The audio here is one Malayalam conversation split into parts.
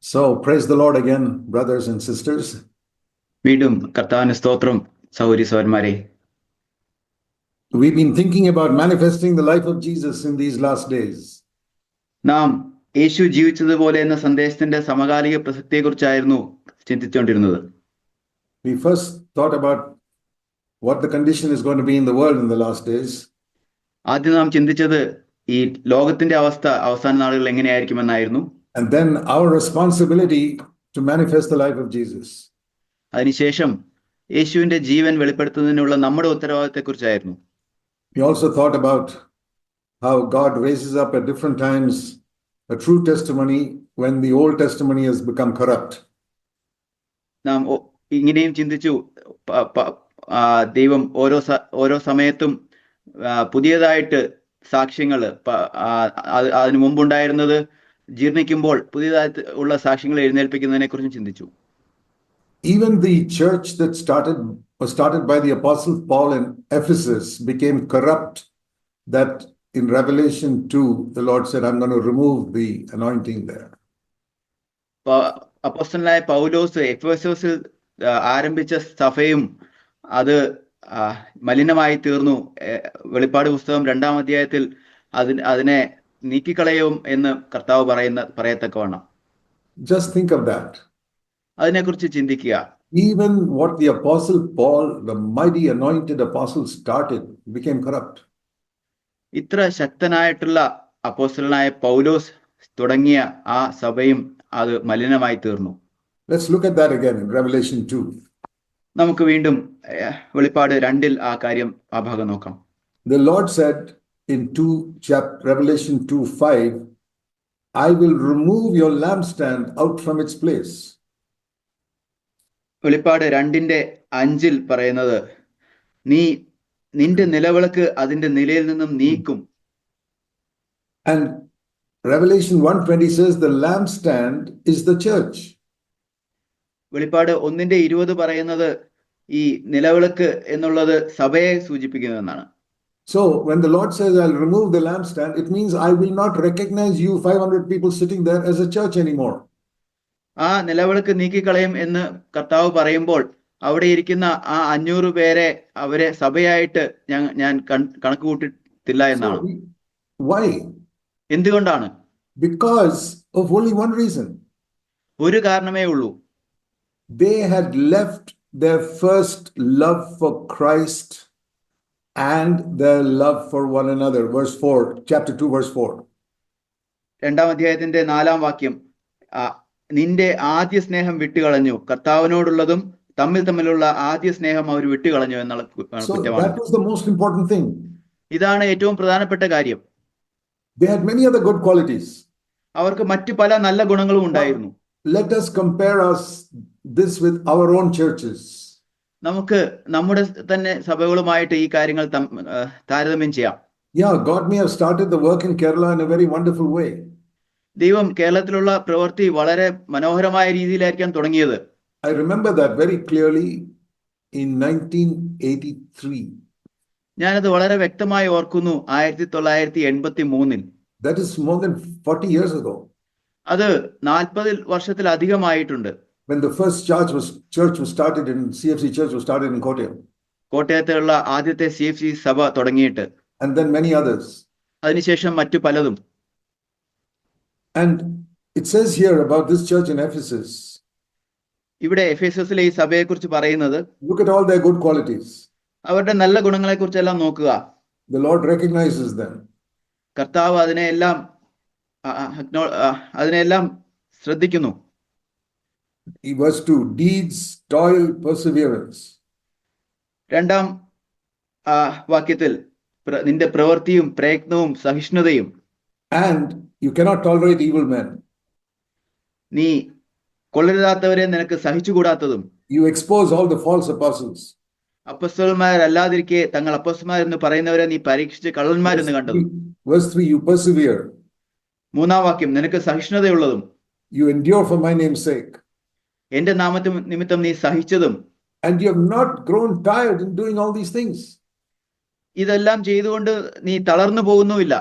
So, praise the Lord again, brothers and sisters. വീണ്ടും കർത്താവിന് സ്തോത്രം സഹോദരി സഹോദരന്മാരെ. We've been thinking about manifesting the life of Jesus in these last days. നാം യേശു ജീവിച്ചതുപോലെ എന്ന സന്ദേശത്തിന്റെ സമകാലിക പ്രസക്തിയെക്കുറിച്ചായിരുന്നു ചിന്തിച്ചുകൊണ്ടിരുന്നത്. We first thought about what the condition is going to be in the world in the last days. ആദ്യം നാം ചിന്തിച്ചത് ഈ ലോകത്തിന്റെ അവസ്ഥ അവസാന നാളുകൾ എങ്ങനെയായിരിക്കുമെന്നായിരുന്നു. And then our responsibility to manifest the life of Jesus. അതിനുശേഷം യേശുവിന്റെ ജീവൻ വെളിപ്പെടുത്തുന്നതിനുള്ള നമ്മുടെ ഉത്തരവാദിത്തത്തെക്കുറിച്ചായിരുന്നു. We also thought about how God raises up at different times a true testimony when the Old Testimony has become corrupt. നാം ഇങ്ങനെയും ചിന്തിച്ചു, ദൈവം ഓരോ സമയത്തും പുതിയതായിട്ട് സാക്ഷ്യങ്ങൾ അതിനു മുമ്പുണ്ടായിരുന്നത് ജീർണിക്കുമ്പോൾ പുതിയതായിട്ട് ഉള്ള സാക്ഷ്യങ്ങൾ എഴുന്നേൽപ്പിക്കുന്നതിനെ കുറിച്ചും ചിന്തിച്ചു. Even the church that was started by the Apostle Paul in Ephesus became corrupt, that in Revelation 2, the Lord said, I'm going to remove the anointing there. അപ്പോസ്തലനായ പൗലോസ് എഫെസോസിൽ ആരംഭിച്ച സഭയും അത് മലിനമായി തീർന്നു. വെളിപ്പാട് പുസ്തകം 2-ാം അധ്യായത്തിൽ അതിനെ നീക്കിക്കളയും എന്ന് കർത്താവ് പറയത്തക്കവണ്ണം. Just think of that. അതിനെക്കുറിച്ച് ചിന്തിക്കുക. Even what the Apostle Paul, the mighty anointed apostle, started became corrupt. ഇത്ര ശക്തനായിട്ടുള്ള അപ്പോസ്തലനായ പൗലോസ് തുടങ്ങിയ ആ സഭയും അത് മലിനമായി തീർന്നു. Let's look at that again in Revelation 2. നമുക്ക് വീണ്ടും വെളിപ്പാട് 2-ൽ ആ ഭാഗം നോക്കാം. The Lord said in Revelation 2:5, I will remove your lampstand out from its place. വെളിപ്പാട് 2:5 പറയുന്നത്, നിന്റെ നിലവിളക്ക് അതിന്റെ നിലയിൽ നിന്നും നീക്കും. And Revelation 1:20 says the lampstand is the church. വെളിപ്പാട് 1:20 പറയുന്നത് ഈ നിലവിളക്ക് എന്നുള്ളത് സഭയെ സൂചിപ്പിക്കുന്നതെന്നാണ്. So when the Lord says I'll remove the lampstand, it means I will not recognize you 500 people sitting there as a church anymore. ആ നിലവിളക്ക് നീക്കിക്കളയും എന്ന് കർത്താവ് പറയുമ്പോൾ അവിടെ ഇരിക്കുന്ന ആ 500 പേരെ അവരെ സഭയായിട്ട് ഞാൻ കണക്ക് കൂട്ടിട്ടില്ല എന്നാണ്. Why? എന്തുകൊണ്ടാണ്? Because of only one reason. ഒരു കാരണമേ ഉള്ളൂ. They had left their first love for Christ and their love for one another. Verse 4, chapter 2, verse 4. 2-ാം അധ്യായത്തിന്റെ 4-ാം വാക്യം, നിന്റെ ആദ്യ സ്നേഹം വിട്ടുകളഞ്ഞു. കർത്താവിനോടുള്ളതും തമ്മിലുള്ള ആദ്യ സ്നേഹം അവർ വിട്ടുകളഞ്ഞു എന്നുള്ള കുറ്റമാണ്. That was the most important thing. ഇതാണ് ഏറ്റവും പ്രധാനപ്പെട്ട കാര്യം. They had many other good qualities. അവർക്ക് മറ്റു പല നല്ല ഗുണങ്ങളും ഉണ്ടായിരുന്നു. Let us compare this with our own churches. നമുക്ക് നമ്മുടെ തന്നെ സഭകളുമായിട്ട് ഈ കാര്യങ്ങൾ താരതമ്യം ചെയ്യാം. Yeah, God may have started the work in Kerala in a very wonderful way. ദൈവം കേരളത്തിലുള്ള പ്രവൃത്തി വളരെ മനോഹരമായ രീതിയിലായിരിക്കാൻ തുടങ്ങിയത്. I remember that very clearly in 1983. ഞാനത് വളരെ വ്യക്തമായി ഓർക്കുന്നു. 1983-ൽ. That is more than 40 years ago. അത് 40 വർഷത്തിലധികമായിട്ടുണ്ട്. When the first church was started in CFC church was started in Kottayam. കോട്ടയത്തുള്ള ആദ്യത്തെ CFC സഭ തുടങ്ങിയിട്ട്. And then many others. അതിനുശേഷം മറ്റു പലതും. And it says here about this church in Ephesus. ഇവിടെ എഫെസസിലെ ഈ സഭയെക്കുറിച്ച് പറയുന്നത്, look at all their good qualities. അവരുടെ നല്ല ഗുണങ്ങളെക്കുറിച്ചെല്ലാം നോക്കുക. The Lord recognizes them. കർത്താവ് അതിനെല്ലാം ശ്രദ്ധിക്കുന്നു. Verse 2, deeds, toil, perseverance. 2-ാം വാക്യത്തിൽ നിന്റെ പ്രവൃത്തിയും പ്രയത്നവും സഹിഷ്ണുതയും. And you cannot tolerate evil men. നീ കൊള്ളരുതാത്തവരെ നിനക്ക് സഹിച്ചുകൂടാത്തതും. You expose all the false apostles. അപ്പോസ്തലന്മാരല്ലാതിരിക്കെ തങ്ങൾ അപ്പോസ്തലന്മാരെന്ന് പറയുന്നവരെ നീ പരീക്ഷിച്ച് കള്ളന്മാരെന്ന് കണ്ടതും. Verse 3, you persevere. 3-ാം വാക്യം, നിനക്ക് സഹിഷ്ണുതയുള്ളതും. You endure for my name's sake. എന്റെ നിമിത്തം നീ സഹിച്ചതും. And you have not grown tired in doing all these things. ഇതെല്ലാം ചെയ്തുകൊണ്ട് നീ തളർന്നു പോകുന്നുമില്ല.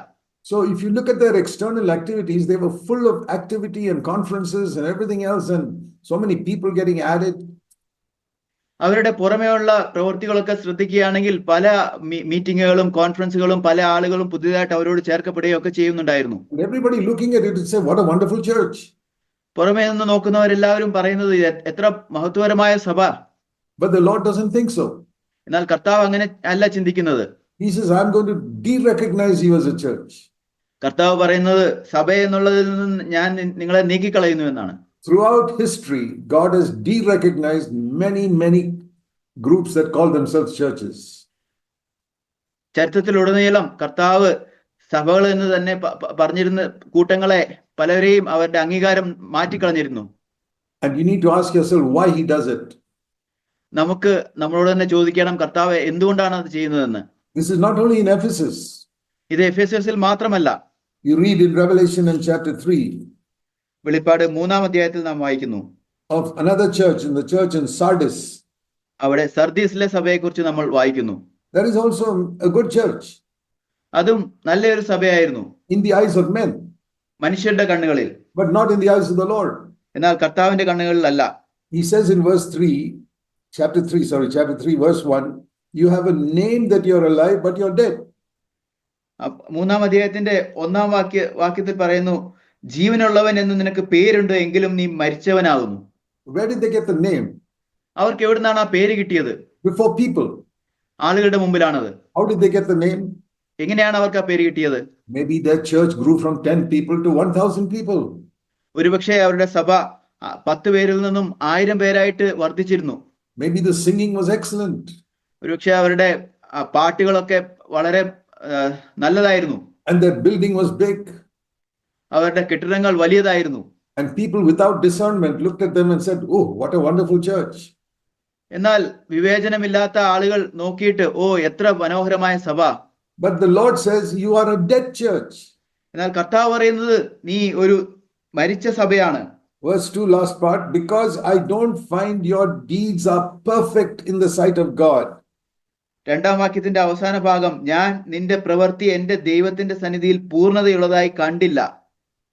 So if you look at their external activities, they were full of activity and conferences and everything else, and so many people getting added. അവരുടെ പുറമേയുള്ള പ്രവൃത്തികളൊക്കെ ശ്രദ്ധിക്കുകയാണെങ്കിൽ പല മീറ്റിങ്ങുകളും കോൺഫറൻസുകളും പല ആളുകളും പുതിയതായിട്ട് അവരോട് ചേർക്കപ്പെടുകയും ഒക്കെ ചെയ്യുന്നുണ്ടായിരുന്നു. And everybody looking at it and say, what a wonderful church. പുറമേ നിന്ന് നോക്കുന്നവരെല്ലാവരും പറയുന്നത് എത്ര മഹത്വകരമായ സഭ. But the Lord doesn't think so. എന്നാൽ കർത്താവ് അങ്ങനെ അല്ല ചിന്തിക്കുന്നത്. He says, I'm going to de-recognize you as a church. കർത്താവ് പറയുന്നത് സഭ എന്നുള്ളതിൽ നിന്ന് ഞാൻ നിങ്ങളെ നീക്കിക്കളയുന്നു എന്നാണ്. Throughout history, God has de-recognized many groups that call themselves churches. ചരിത്രത്തിലുടനീളം കർത്താവ് സഭകൾ എന്ന് തന്നെ പറഞ്ഞിരുന്ന കൂട്ടങ്ങളെ പലരെയും അവരുടെ അംഗീകാരം മാറ്റിക്കളഞ്ഞിരുന്നു. And you need to ask yourself why he does it. നമുക്ക് നമ്മളോട് തന്നെ ചോദിക്കണം കർത്താവ് എന്തുകൊണ്ടാണ് അത് ചെയ്യുന്നതെന്ന്. This is not only in Ephesus. ഇത് എഫെസ്യസിൽ മാത്രമല്ല. You read in Revelation in chapter 3. വെളിപ്പാട് 3-ാം അധ്യായത്തിൽ നാം വായിക്കുന്നു of another church, in the church in Sardis. അവിടെ സർദീസിലെ സഭയെക്കുറിച്ച് നമ്മൾ വായിക്കുന്നു. That is also a good church. അതും നല്ലൊരു സഭയായിരുന്നു. In the eyes of men. മനുഷ്യരുടെ കണ്ണുകളിൽ. But not in the eyes of the Lord. എന്നാൽ കർത്താവിന്റെ കണ്ണുകളിലല്ല. He says in chapter 3 verse 1, you have a name that you're alive but you're dead. 3-ാം അധ്യായത്തിന്റെ 1-ാം വാക്യത്തിൽ പറയുന്നു, ജീവനുള്ളവൻ എന്ന് നിനക്ക് പേരുണ്ട്, എങ്കിലും നീ മരിച്ചവനാകുന്നു. Where did they get the name? അവർക്ക് എവിടുന്നാണ് ആ പേര് കിട്ടിയത്? Before people. ആളുകളുടെ മുമ്പിലാണത്. How did they get the name? എങ്ങനെയാണ് അവർക്ക് ആ പേര് കിട്ടിയത്? Maybe their church grew from 10 people to 1,000 people. ഒരുപക്ഷെ അവരുടെ സഭ 10 പേരിൽ നിന്നും 1000 പേരായിട്ട് വർദ്ധിച്ചിരുന്നു. Maybe the singing was excellent. ഒരുപക്ഷെ അവരുടെ പാട്ടുകളൊക്കെ വളരെ നല്ലതായിരുന്നു. And their building was big. അവരുടെ കെട്ടിടങ്ങൾ വലിയതായിരുന്നു. And people without discernment looked at them and said, oh, what a wonderful church. എന്നാൽ വിവേചനമില്ലാത്ത ആളുകൾ നോക്കിയിട്ട്, ഓ എത്ര മനോഹരമായ സഭ. But the Lord says, you are a dead church. എന്നാൽ കർത്താവ് പറയുന്നത് നീ ഒരു മരിച്ച സഭയാണ്. Verse 2, last part, because I don't find your deeds are perfect in the sight of God. 2-ാം വാക്യത്തിന്റെ അവസാന ഭാഗം, ഞാൻ നിന്റെ പ്രവൃത്തി എന്റെ ദൈവത്തിന്റെ സന്നിധിയിൽ പൂർണ്ണതയുള്ളതായി കണ്ടില്ല.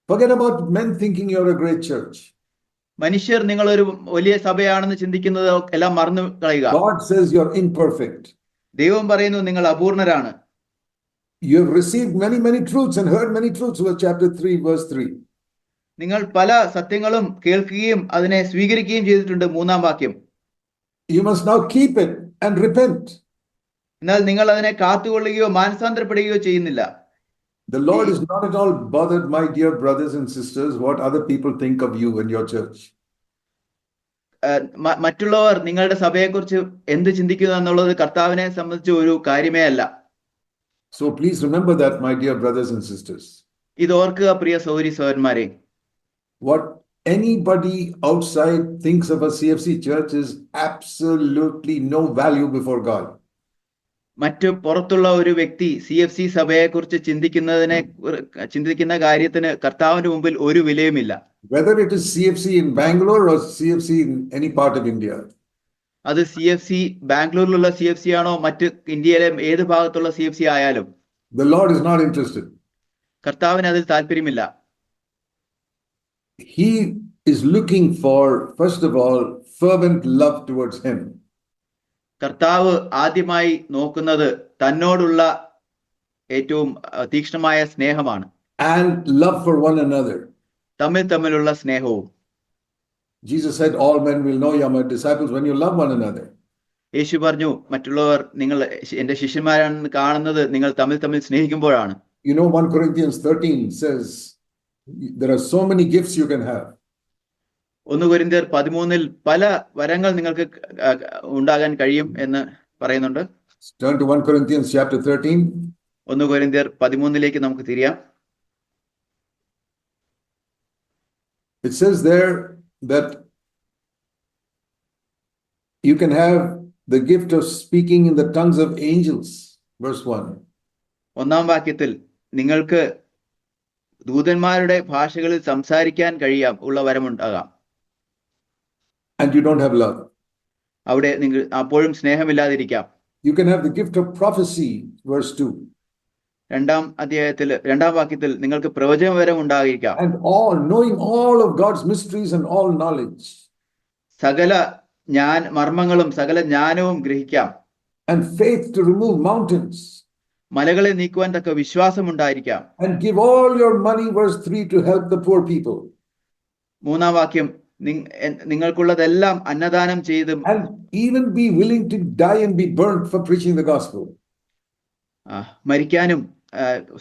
Forget about men thinking you're a great church. മനുഷ്യർ നിങ്ങളൊരു വലിയ സഭയാണെന്ന് ചിന്തിക്കുന്നത് എല്ലാം മറന്നു കളയുക. God says you're imperfect. ദൈവം പറയുന്നു നിങ്ങൾ അപൂർണരാണ്. You have received many truths and heard many truths. Chapter 3 verse 3. നിങ്ങൾ പല സത്യങ്ങളും കേൾക്കുകയും അതിനെ സ്വീകരിക്കുകയും ചെയ്തിട്ടുണ്ട്. 3-ാം വാക്യം. You must now keep it and repent. എന്നാൽ നിങ്ങൾ അതിനെ കാത്തുകൊള്ളുകയോ മാനസാന്തരപ്പെടുകയോ ചെയ്യുന്നില്ല. The Lord is not at all bothered, my dear brothers and sisters, what other people think of you and your church. മറ്റുള്ളവർ നിങ്ങളുടെ സഭയെക്കുറിച്ച് എന്ത് ചിന്തിക്കുന്നു എന്നുള്ളത് കർത്താവിനെ സംബന്ധിച്ച് ഒരു കാര്യമേ അല്ല. So please remember that, my dear brothers and sisters. ഇത് ഓർക്കുക പ്രിയ സഹോദരി സഹോദരന്മാരെ. What anybody outside thinks of a CFC church is absolutely no value before God. മറ്റു പുറത്തുള്ള ഒരു വ്യക്തി CFC സഭയെക്കുറിച്ച് ചിന്തിക്കുന്ന കാര്യത്തിന് കർത്താവിന്റെ മുമ്പിൽ ഒരു വിലയുമില്ല. Whether it is CFC in Bangalore or CFC in any part of India. അത് CFC ബാംഗ്ലൂരിലുള്ള CFC ആണോ മറ്റ് ഇന്ത്യയിലെ ഏത് ഭാഗത്തുള്ള CFC ആയാലും the Lord is not interested. കർത്താവിന് അതിൽ താല്പര്യമില്ല. He is looking for, first of all, fervent love towards him. കർത്താവ് ആദ്യമായി നോക്കുന്നത് തന്നോടുള്ള ഏറ്റവും തീക്ഷ്ണമായ സ്നേഹമാണ്. And love for one another. തമ്മിലുള്ള സ്നേഹവും. Jesus said, all men will know you are my disciples when you love one another. യേശു പറഞ്ഞു, മറ്റുള്ളവർ നിങ്ങൾ എന്റെ ശിഷ്യന്മാരാണെന്ന് കാണുന്നത് നിങ്ങൾ തമ്മിൽ സ്നേഹിക്കുമ്പോഴാണ്. You know, 1 Corinthians 13 says there are so many gifts you can have. 1 കൊരിന്ത്യർ 13 പല വരങ്ങൾ നിങ്ങൾക്ക് ഉണ്ടാകാൻ കഴിയും എന്ന് പറയുന്നുണ്ട്. Turn to 1 Corinthians chapter 13. 1 കൊരിന്ത്യർ 13 നമുക്ക് തിരിയാം. It says there that you can have the gift of speaking in the tongues of angels. Verse 1. 1-ാം വാക്യത്തിൽ നിങ്ങൾക്ക് ദൂതന്മാരുടെ ഭാഷകളിൽ സംസാരിക്കാൻ കഴിയാം ഉള്ള വരമുണ്ടാകാം. And you don't have love. അവിടെ നിങ്ങൾ അപ്പോഴും സ്നേഹമില്ലാതിരിക്കാം. You can have the gift of prophecy. Verse 2. രണ്ടാം വാക്യത്തിൽ നിങ്ങൾക്ക് പ്രവചനവരം ഉണ്ടായിരിക്കാം, and all knowing all of God's mysteries and all knowledge, സകല മർമ്മങ്ങളും സകല ജ്ഞാനവും ഗ്രഹിക്കാം, and faith to remove mountains, മലകളെ നീക്കുവാൻ തക്ക വിശ്വാസം ഉണ്ടായിരിക്കാം, and give all your money, verse 3, to help the poor people, മൂന്നാം വാക്യം നിങ്ങൾക്കുള്ളതെല്ലാം അന്നദാനം ചെയ്തും, and even be willing to die and be burnt for preaching the gospel. മരിക്കാനും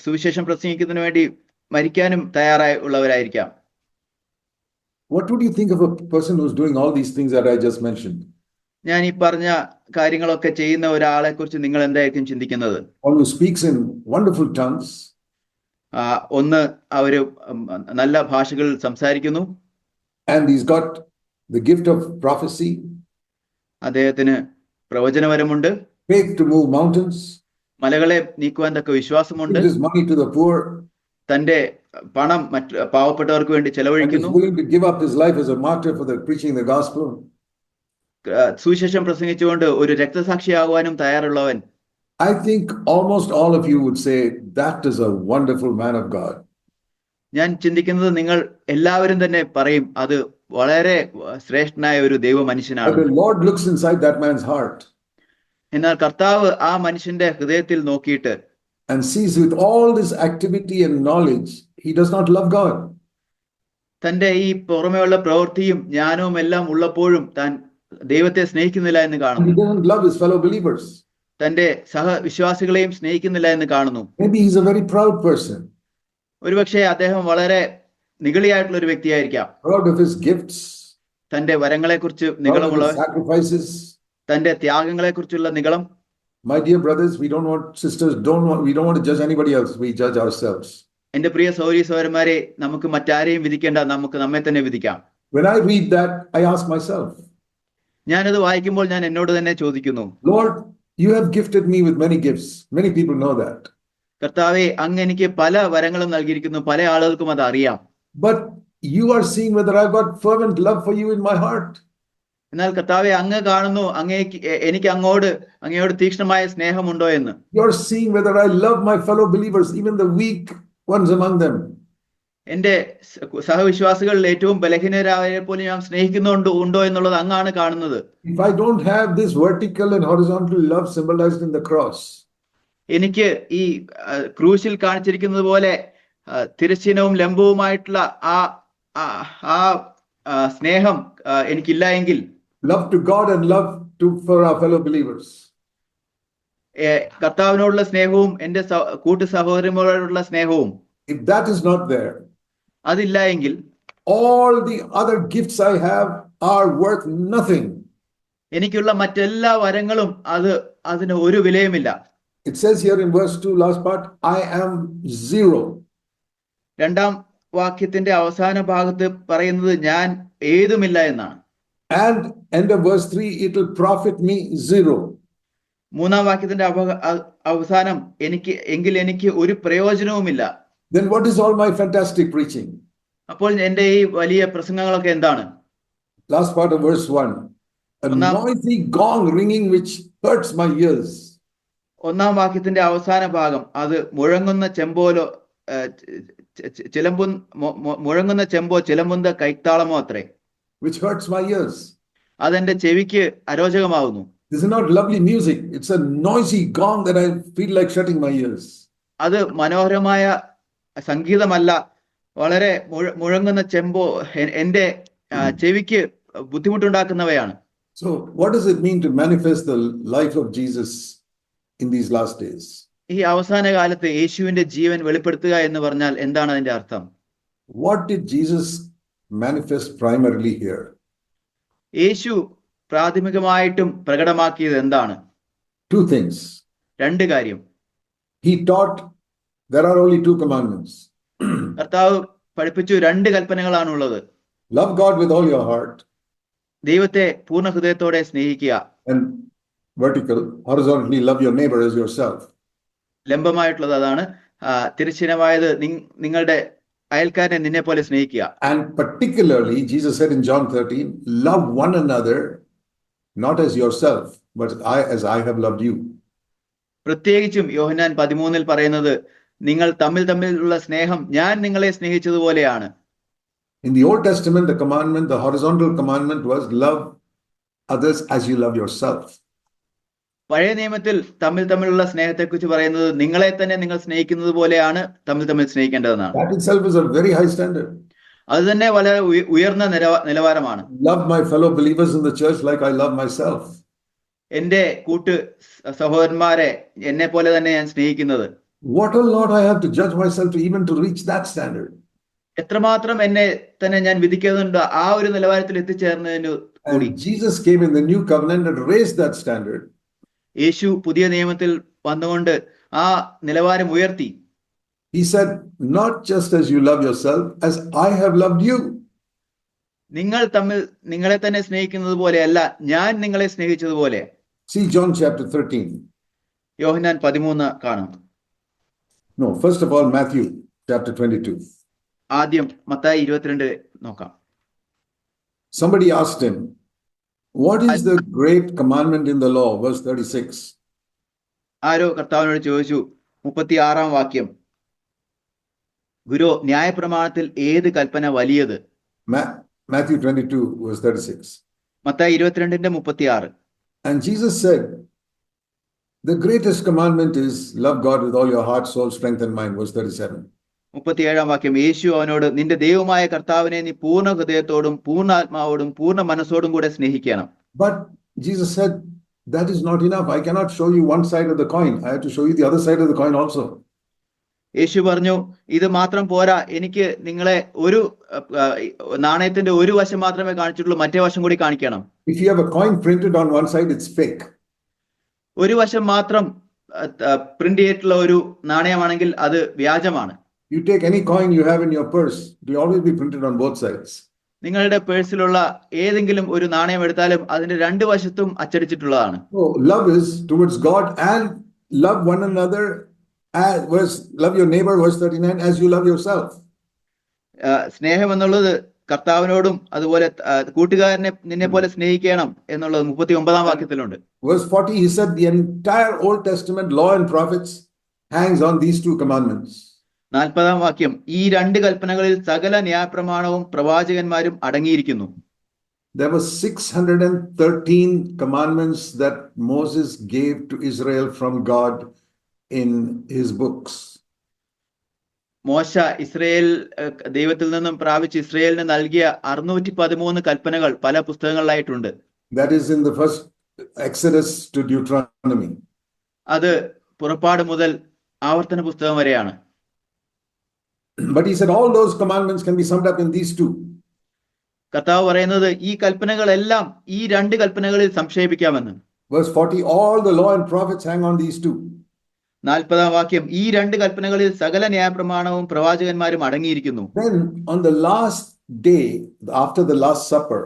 സുവിശേഷം പ്രസംഗിക്കുന്നതിന് വേണ്ടി മരിക്കാനും തയ്യാറായി ഉള്ളവരായിരിക്കാം. What would you think of a person who's doing all these things that I just mentioned? ഞാൻ ഈ പറഞ്ഞ കാര്യങ്ങളൊക്കെ ചെയ്യുന്ന ഒരാളെ കുറിച്ച് നിങ്ങൾ എന്തായിരിക്കും ചിന്തിക്കുന്നത്? One who speaks in wonderful tongues, ഒന്ന് അവര് നല്ല ഭാഷകളിൽ സംസാരിക്കുന്നു, and he's got the gift of prophecy, അദ്ദേഹത്തിന് പ്രവചനവരമുണ്ട്, faith to move mountains, മലകളെ നീക്കുവാൻ തക്ക വിശ്വാസമുണ്ട്, gives his money to the poor, തന്റെ പണം മറ്റ് പാവപ്പെട്ടവർക്ക് വേണ്ടി and is ചെലവഴിക്കുന്നു, willing to give up his life as a martyr for the preaching the gospel. സുവിശേഷം പ്രസംഗിച്ചുകൊണ്ട് ഒരു രക്തസാക്ഷിയാകുവാനും തയ്യാറുള്ളവൻ. I think almost all of you would say that is a wonderful man of God. ഞാൻ ചിന്തിക്കുന്നത് നിങ്ങൾ എല്ലാവരും തന്നെ പറയും അത് വളരെ ശ്രേഷ്ഠനായ ഒരു ദൈവ But മനുഷ്യനാണ്. the Lord looks inside that man's heart എന്നാൽ കർത്താവ് ആ മനുഷ്യന്റെ ഹൃദയത്തിൽ നോക്കിയിട്ട് and sees with all this activity and knowledge, he does not love God. തന്റെ ഈ പുറമെയുള്ള പ്രവൃത്തിയും ജ്ഞാനവും എല്ലാം ഉള്ളപ്പോഴും താൻ ദൈവത്തെ സ്നേഹിക്കുന്നില്ല എന്ന് And കാണുന്നു. he doesn't love his fellow believers. തന്റെ സഹവിശ്വാസികളെയും സ്നേഹിക്കുന്നില്ല എന്ന് കാണുന്നു. Maybe he's a very proud person, ഒരുപക്ഷെ അദ്ദേഹം വളരെ നിഗളിയായിട്ടുള്ള ഒരു വ്യക്തിയായിരിക്കാം. proud of his gifts, തന്റെ വരങ്ങളെ കുറിച്ച് proud of his നിഗളമുള്ളവൻ, sacrifices. തന്റെ ത്യാഗങ്ങളെ കുറിച്ചുള്ള നിഗളം. My dear brothers, we don't want to judge anybody else. We judge ourselves. എന്റെ പ്രിയ സഹോദരീ സഹോദരന്മാരെ, നമുക്ക് മറ്റാരെയും വിധിക്കേണ്ട, നമുക്ക് നമ്മെ തന്നെ വിധിക്കാം. When I read that, I ask myself, ഞാനത് വായിക്കുമ്പോൾ ഞാൻ എന്നോട് തന്നെ ചോദിക്കുന്നു, Lord, you have gifted me with many gifts. Many people know that. കർത്താവെ, അങ്ങ് എനിക്ക് പല വരങ്ങളും നൽകിയിരിക്കുന്നു, പല ആളുകൾക്കും അത് അറിയാം. But you are seeing whether I've got fervent love for you in my heart. എന്നാൽ കർത്താവെ, അങ്ങ് കാണുന്നു എനിക്ക് അങ്ങയോട് തീക്ഷ്ണമായ സ്നേഹമുണ്ടോ എന്ന്. You're seeing whether I love my fellow believers, even the weak ones among them. എന്റെ സഹവിശ്വാസികളിൽ ഏറ്റവും ബലഹീനരായ പോലും ഞാൻ സ്നേഹിക്കുന്നുണ്ടോ എന്നുള്ളത് അങ്ങാണ് കാണുന്നത്. If I don't have this vertical and horizontal love symbolized in the cross, എനിക്ക് ഈ ക്രൂശിൽ കാണിച്ചിരിക്കുന്നത് പോലെ തിരശ്ചീനവും ലംബവുമായിട്ടുള്ള ആ സ്നേഹം എനിക്കില്ല എങ്കിൽ, love to God and love for our fellow believers, കർത്താവിനോടുള്ള സ്നേഹവും എന്റെ കൂട്ടു സഹോദരന്മാരോടുള്ള സ്നേഹവും, if that is not there, അതില്ല എങ്കിൽ all the other gifts I have are worth nothing. എനിക്കുള്ള മറ്റെല്ലാ വരങ്ങളും അതിന് ഒരു വിലയുമില്ല. It says here in verse 2, last part, I am zero. രണ്ടാം വാക്യത്തിന്റെ അവസാന ഭാഗത്ത് പറയുന്നത് ഞാൻ ഏതുമില്ല എന്നാണ്. And end of verse 3, it will profit me zero. മൂന്നാം വാക്യത്തിന്റെ അവസാനം എനിക്ക് ഒരു പ്രയോജനവുമില്ല. Then what is all my fantastic preaching? അപ്പോൾ എന്റെ ഈ വലിയ പ്രസംഗങ്ങളൊക്കെ എന്താണ്? Last part of verse 1, a noisy gong ringing which hurts my ears. ഒന്നാം വാക്യത്തിന്റെ അവസാന ഭാഗം അത് മുഴങ്ങുന്ന ചെമ്പോ ചിലമ്പുന്ന കൈത്താളമോ അത്രേ, which hurts my ears. അതെന്റെ ചെവിക്ക് അരോചകമാവുന്നു. This is not lovely music. It's a noisy gong that I feel like shutting my ears. അത് മനോഹരമായ സംഗീതമല്ല, വളരെ മുഴങ്ങുന്ന ചെമ്പോ എന്റെ ചെവിക്ക് ബുദ്ധിമുട്ടുണ്ടാക്കുന്നവയാണ്. So what does it mean to manifest the life of Jesus in these last days? ഈ അവസാന കാലത്ത് യേശുവിന്റെ ജീവൻ വെളിപ്പെടുത്തുക എന്ന് പറഞ്ഞാൽ എന്താണ് അതിന്റെ അർത്ഥം? What did Jesus manifest primarily here? യേശു പ്രാഥമികമായിട്ടും പ്രകടമാക്കിയത് എന്താണ്? Two things. രണ്ട് കാര്യം. He taught there are only two commandments. കർത്താവ് പഠിപ്പിച്ചു രണ്ട് കൽപ്പനകളാണുള്ളത്. Love God with all your heart. ദൈവത്തെ പൂർണ്ണ ഹൃദയത്തോടെ സ്നേഹിക്കുക. And vertical, horizontally love your neighbor as yourself. ലംബമായിട്ടുള്ളത് അതാണ്. തിരശ്ചീനമായത് നിങ്ങളുടെ അയൽക്കാരനെ നിന്നെ പോലെ സ്നേഹിക്കുക. And particularly, Jesus said in John 13, love one another, not as yourself, but as I have loved you. പ്രത്യേകിച്ചും യോഹന്നാൻ 13 പറയുന്നത് നിങ്ങൾ തമ്മിലുള്ള സ്നേഹം ഞാൻ നിങ്ങളെ സ്നേഹിച്ചതുപോലെയാണ്. In the Old Testament, the commandment, the horizontal commandment was love others as you love yourself. പഴയ നിയമത്തിൽ തമ്മിലുള്ള സ്നേഹത്തെക്കുറിച്ച് പറയുന്നത് നിങ്ങളെ തന്നെ നിങ്ങൾ സ്നേഹിക്കുന്നത് പോലെയാണ് തമ്മിൽ സ്നേഹിക്കേണ്ടതെന്നാണ്. That itself is a very high standard. അത് തന്നെ വളരെ ഉയർന്ന നിലവാരമാണ്. Love my fellow believers in the church like I love myself. എന്റെ സഹോദരന്മാരെ എന്നെ പോലെ തന്നെ ഞാൻ സ്നേഹിക്കുന്നത്. What a lot I have to judge myself to even to reach that standard. എത്രമാത്രം എന്നെ തന്നെ ഞാൻ വിധിക്കുന്നുണ്ട് ആ ഒരു നിലവാരത്തിൽ എത്തിച്ചേർന്നതിന് കൂടി. And Jesus came in the new covenant and raised that standard. യേശു പുതിയ നിയമത്തിൽ വന്നുകൊണ്ട് ആ നിലവാരം ഉയർത്തി. He said, not just as you love yourself, as I have loved you. നിങ്ങൾ നിങ്ങളെ തന്നെ സ്നേഹിക്കുന്നത് പോലെയല്ല ഞാൻ നിങ്ങളെ സ്നേഹിച്ചതുപോലെ. See John chapter 13. യോഹന്നാൻ 13 കാണാം. No, first of all, Matthew chapter 22. ആദ്യം മത്തായി 22 നോക്കാം. Somebody asked him, what is the great commandment in the law? Verse 36. ആരോ കർത്താവിനോട് ചോദിച്ചു 36 വാക്യം, ഗുരു ന്യായപ്രമാണത്തിൽ ഏത് കൽപ്പന വലിയത്? Matthew 22 verse 36. Mathai 22:36. And Jesus said, the greatest commandment is love God with all your heart, soul, strength and mind. Verse 37. 37 വാക്യം, യേശു അവനോട് നിന്റെ ദൈവമായ കർത്താവിനെ നീ പൂർണ്ണ ഹൃദയത്തോടും പൂർണ്ണ ആത്മാവോടും പൂർണ്ണ മനസ്സോടും കൂടെ സ്നേഹിക്കണം. But Jesus said, that is not enough. I cannot show you one side of the coin. I have to show you the other side of the coin also. യേശു പറഞ്ഞു, ഇത് മാത്രം പോരാ, എനിക്ക് നിങ്ങളെ ഒരു നാണയത്തിന്റെ ഒരു വശം മാത്രമേ കാണിച്ചിട്ടുള്ളൂ, മറ്റേ വശം കൂടി കാണിക്കണം. If you have a coin printed on one side, it's fake. ഒരു വശം മാത്രം പ്രിന്റ് ചെയ്തിട്ടുള്ള ഒരു നാണയമാണെങ്കിൽ അത് വ്യാജമാണ്. You take any coin you have in your purse, it will always be printed on both sides. നിങ്ങളുടെ പേഴ്സിലുള്ള ഏതെങ്കിലും ഒരു നാണയം എടുത്താലും അതിന്റെ രണ്ട് വശത്തും അച്ചടിച്ചിട്ടുള്ളതാണ്. So love is towards God and love one another. Love your neighbor, verse 39, as you love yourself. സ്നേഹം എന്നുള്ളത് കർത്താവിനോടും അതുപോലെ കൂട്ടുകാരനെ നിന്നെ പോലെ സ്നേഹിക്കണം എന്നുള്ളത് 39 വാക്യത്തിലുണ്ട്. Verse 40, he said the entire Old Testament law and prophets hangs on these two commandments. 40 വാക്യം, ഈ രണ്ട് കൽപ്പനകളിൽ സകല ന്യായപ്രമാണവും പ്രവാചകന്മാരും അടങ്ങിയിരിക്കുന്നു. There were 613 commandments that Moses gave to Israel from God in his books. മോശ ഇസ്രായേൽ ദൈവത്തിൽ നിന്നും പ്രാപിച്ച് ഇസ്രായേലിന് നൽകിയ 613 കൽപ്പനകൾ പല പുസ്തകങ്ങളിലായിട്ടുണ്ട്. That is in the first Exodus to Deuteronomy. അത് പുറപ്പാട് മുതൽ ആവർത്തന പുസ്തകം വരെയാണ്. But he said all those commandments can be summed up in these two. കർത്താവ് പറയുന്നത് ഈ കൽപ്പനകളെല്ലാം ഈ രണ്ട് കൽപ്പനകളിൽ സംക്ഷേപിക്കാമെന്ന്. Verse 40, all the law and prophets hang on these two. 40 വാക്യം, ഈ രണ്ട് കൽപ്പനകളിൽ സകല ന്യായപ്രമാണവും പ്രവാചകന്മാരും അടങ്ങിയിരിക്കുന്നു. Then on the last day, after the last supper,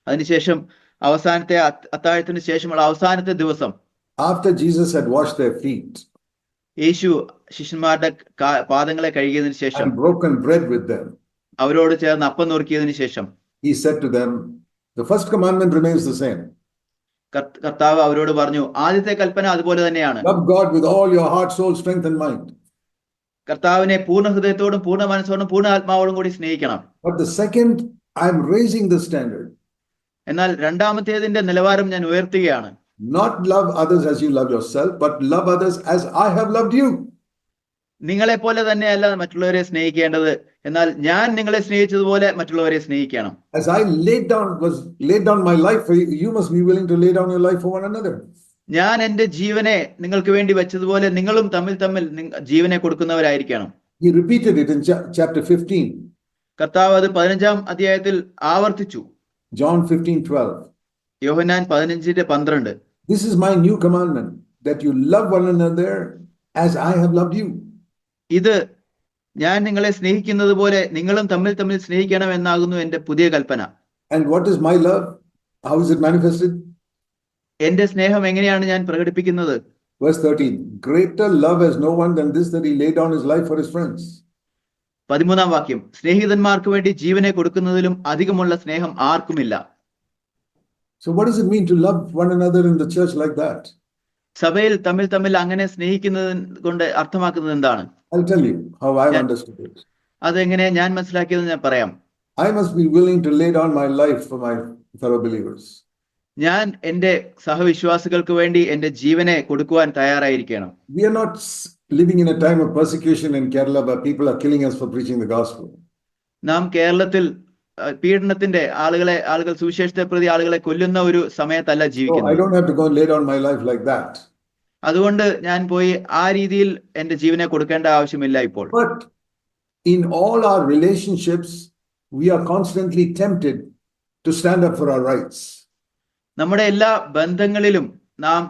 അതിനുശേഷം അവസാനത്തെ അത്താഴത്തിന് ശേഷമുള്ള അവസാനത്തെ ദിവസം, after Jesus had washed their feet യേശു ശിഷ്യന്മാരുടെ പാദങ്ങളെ കഴുകിയതിനു ശേഷം and broken bread with them, അവരോട് ചേർന്ന് അപ്പം നുറുക്കിയതിനു ശേഷം he said to them, the first commandment remains the same. കർത്താവ് അവരോട് പറഞ്ഞു, ആദ്യത്തെ കൽപ്പന അതുപോലെ തന്നെയാണ്. Love God with all your heart, soul, strength and mind. കർത്താവിനെ പൂർണ്ണ ഹൃദയത്തോടും പൂർണ്ണ മനസ്സോടും പൂർണ്ണ ആത്മാവോടും കൂടി സ്നേഹിക്കണം. But the second, I am raising the standard. എന്നാൽ രണ്ടാമത്തേതിന്റെ നിലവാരം ഞാൻ ഉയർത്തുകയാണ്. Not love others as you love yourself, but love others as I have loved you. നിങ്ങളെ പോലെ തന്നെയല്ല മറ്റുള്ളവരെ സ്നേഹിക്കേണ്ടത്, എന്നാൽ ഞാൻ നിങ്ങളെ സ്നേഹിച്ചതുപോലെ മറ്റുള്ളവരെ സ്നേഹിക്കണം. As I laid down my life for you, you must be willing to lay down your life for one another. ഞാൻ എന്റെ ജീവനെ നിങ്ങൾക്ക് വേണ്ടി വെച്ചതുപോലെ നിങ്ങളും തമ്മിൽ ജീവനെ കൊടുക്കുന്നവരായിരിക്കണം. He repeated it in chapter 15. കർത്താവ് അത് 15-ാം അധ്യായത്തിൽ ആവർത്തിച്ചു. John 15:12. Yohannan 15:12. This is my new commandment, that you love one another as I have loved you. ഇത് ഞാൻ നിങ്ങളെ സ്നേഹിക്കുന്നത് പോലെ നിങ്ങളും തമ്മിൽ സ്നേഹിക്കണം എന്നാകുന്നു എന്റെ പുതിയ കൽപ്പന. And what is my love? How is it manifested? എന്റെ സ്നേഹം എങ്ങനെയാണ് ഞാൻ പ്രകടിപ്പിക്കുന്നത്? Verse 13. Greater love has no one than this, that he laid down his life for his friends. 13-ാം വാക്യം, സ്നേഹിതന്മാർക്ക് വേണ്ടി ജീവനെ കൊടുക്കുന്നതിലും അധികമുള്ള സ്നേഹം ആർക്കുമില്ല. So what does it mean to love one another in the church like that? സഭയിൽ തമ്മിൽ തമ്മിൽ അങ്ങനെ സ്നേഹിക്കുന്നത് കൊണ്ട് അർത്ഥമാക്കുന്നത് എന്താണ്? I'll tell you how I've ഞാൻ understood it. അതെങ്ങനെ ഞാൻ മനസ്സിലാക്കിയത് ഞാൻ പറയാം. I must be willing to lay down my life for my fellow believers. ഞാൻ എൻ്റെ സഹവിശ്വാസികൾക്ക് വേണ്ടി എൻ്റെ ജീവനെ കൊടുക്കുവാൻ തയ്യാറായിരിക്കണം. We are not living in a time of persecution in Kerala where people are killing us for preaching the gospel. നാം കേരളത്തിൽ പീഡനത്തിന്റെ ആളുകൾ സുവിശേഷത്തെ പ്രതി ആളുകളെ കൊല്ലുന്ന ഒരു സമയത്തല്ല So I ജീവിക്കുന്നത്. don't have to go and lay down my life like that. അതുകൊണ്ട് ഞാൻ പോയി ആ രീതിയിൽ എൻ്റെ ജീവനെ കൊടുക്കേണ്ട ആവശ്യമില്ല ഇപ്പോൾ. But in all our relationships, we are constantly tempted to stand up for our rights. നമ്മുടെ എല്ലാ ബന്ധങ്ങളിലും നാം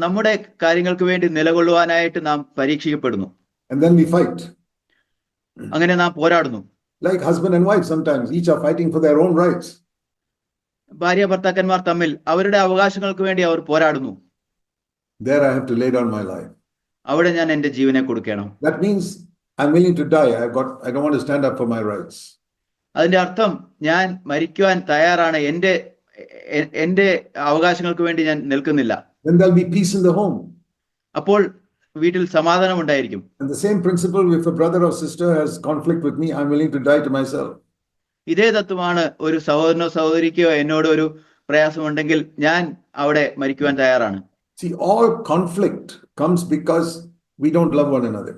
നമ്മുടെ കാര്യങ്ങൾക്ക് വേണ്ടി നിലകൊള്ളുവാനായിട്ട് നാം പരീക്ഷിക്കപ്പെടുന്നു. And then we fight. അങ്ങനെ നാം പോരാടുന്നു. Like husband and wife, sometimes each are fighting for their own rights. ഭാര്യ ഭർത്താക്കന്മാർ തമ്മിൽ അവരുടെ അവകാശങ്ങൾക്ക് വേണ്ടി അവർ പോരാടുന്നു. There I have to lay down my life. അവിടെ ഞാൻ എൻ്റെ ജീവനെ കൊടുക്കണം. That means I'm willing to die. I don't want to stand up for my rights. അതിന്റെ അർത്ഥം ഞാൻ മരിക്കുവാൻ തയ്യാറാണ്. എൻ്റെ അവകാശങ്ങൾക്ക് വേണ്ടി ഞാൻ നിൽക്കുന്നില്ല. Then there'll be peace in the home. അപ്പോൾ വീട്ടിൽ സമാധാനം ഉണ്ടായിരിക്കും. And the same principle, if a brother or sister has conflict with me, I'm willing to die to myself. ഇതേ തത്വമാണ് ഒരു സഹോദരനോ സഹോദരിക്കോ എന്നോട് ഒരു പ്രയാസമുണ്ടെങ്കിൽ ഞാൻ അവിടെ മരിക്കുവാൻ തയ്യാറാണ്. See, all conflict comes because we don't love one another.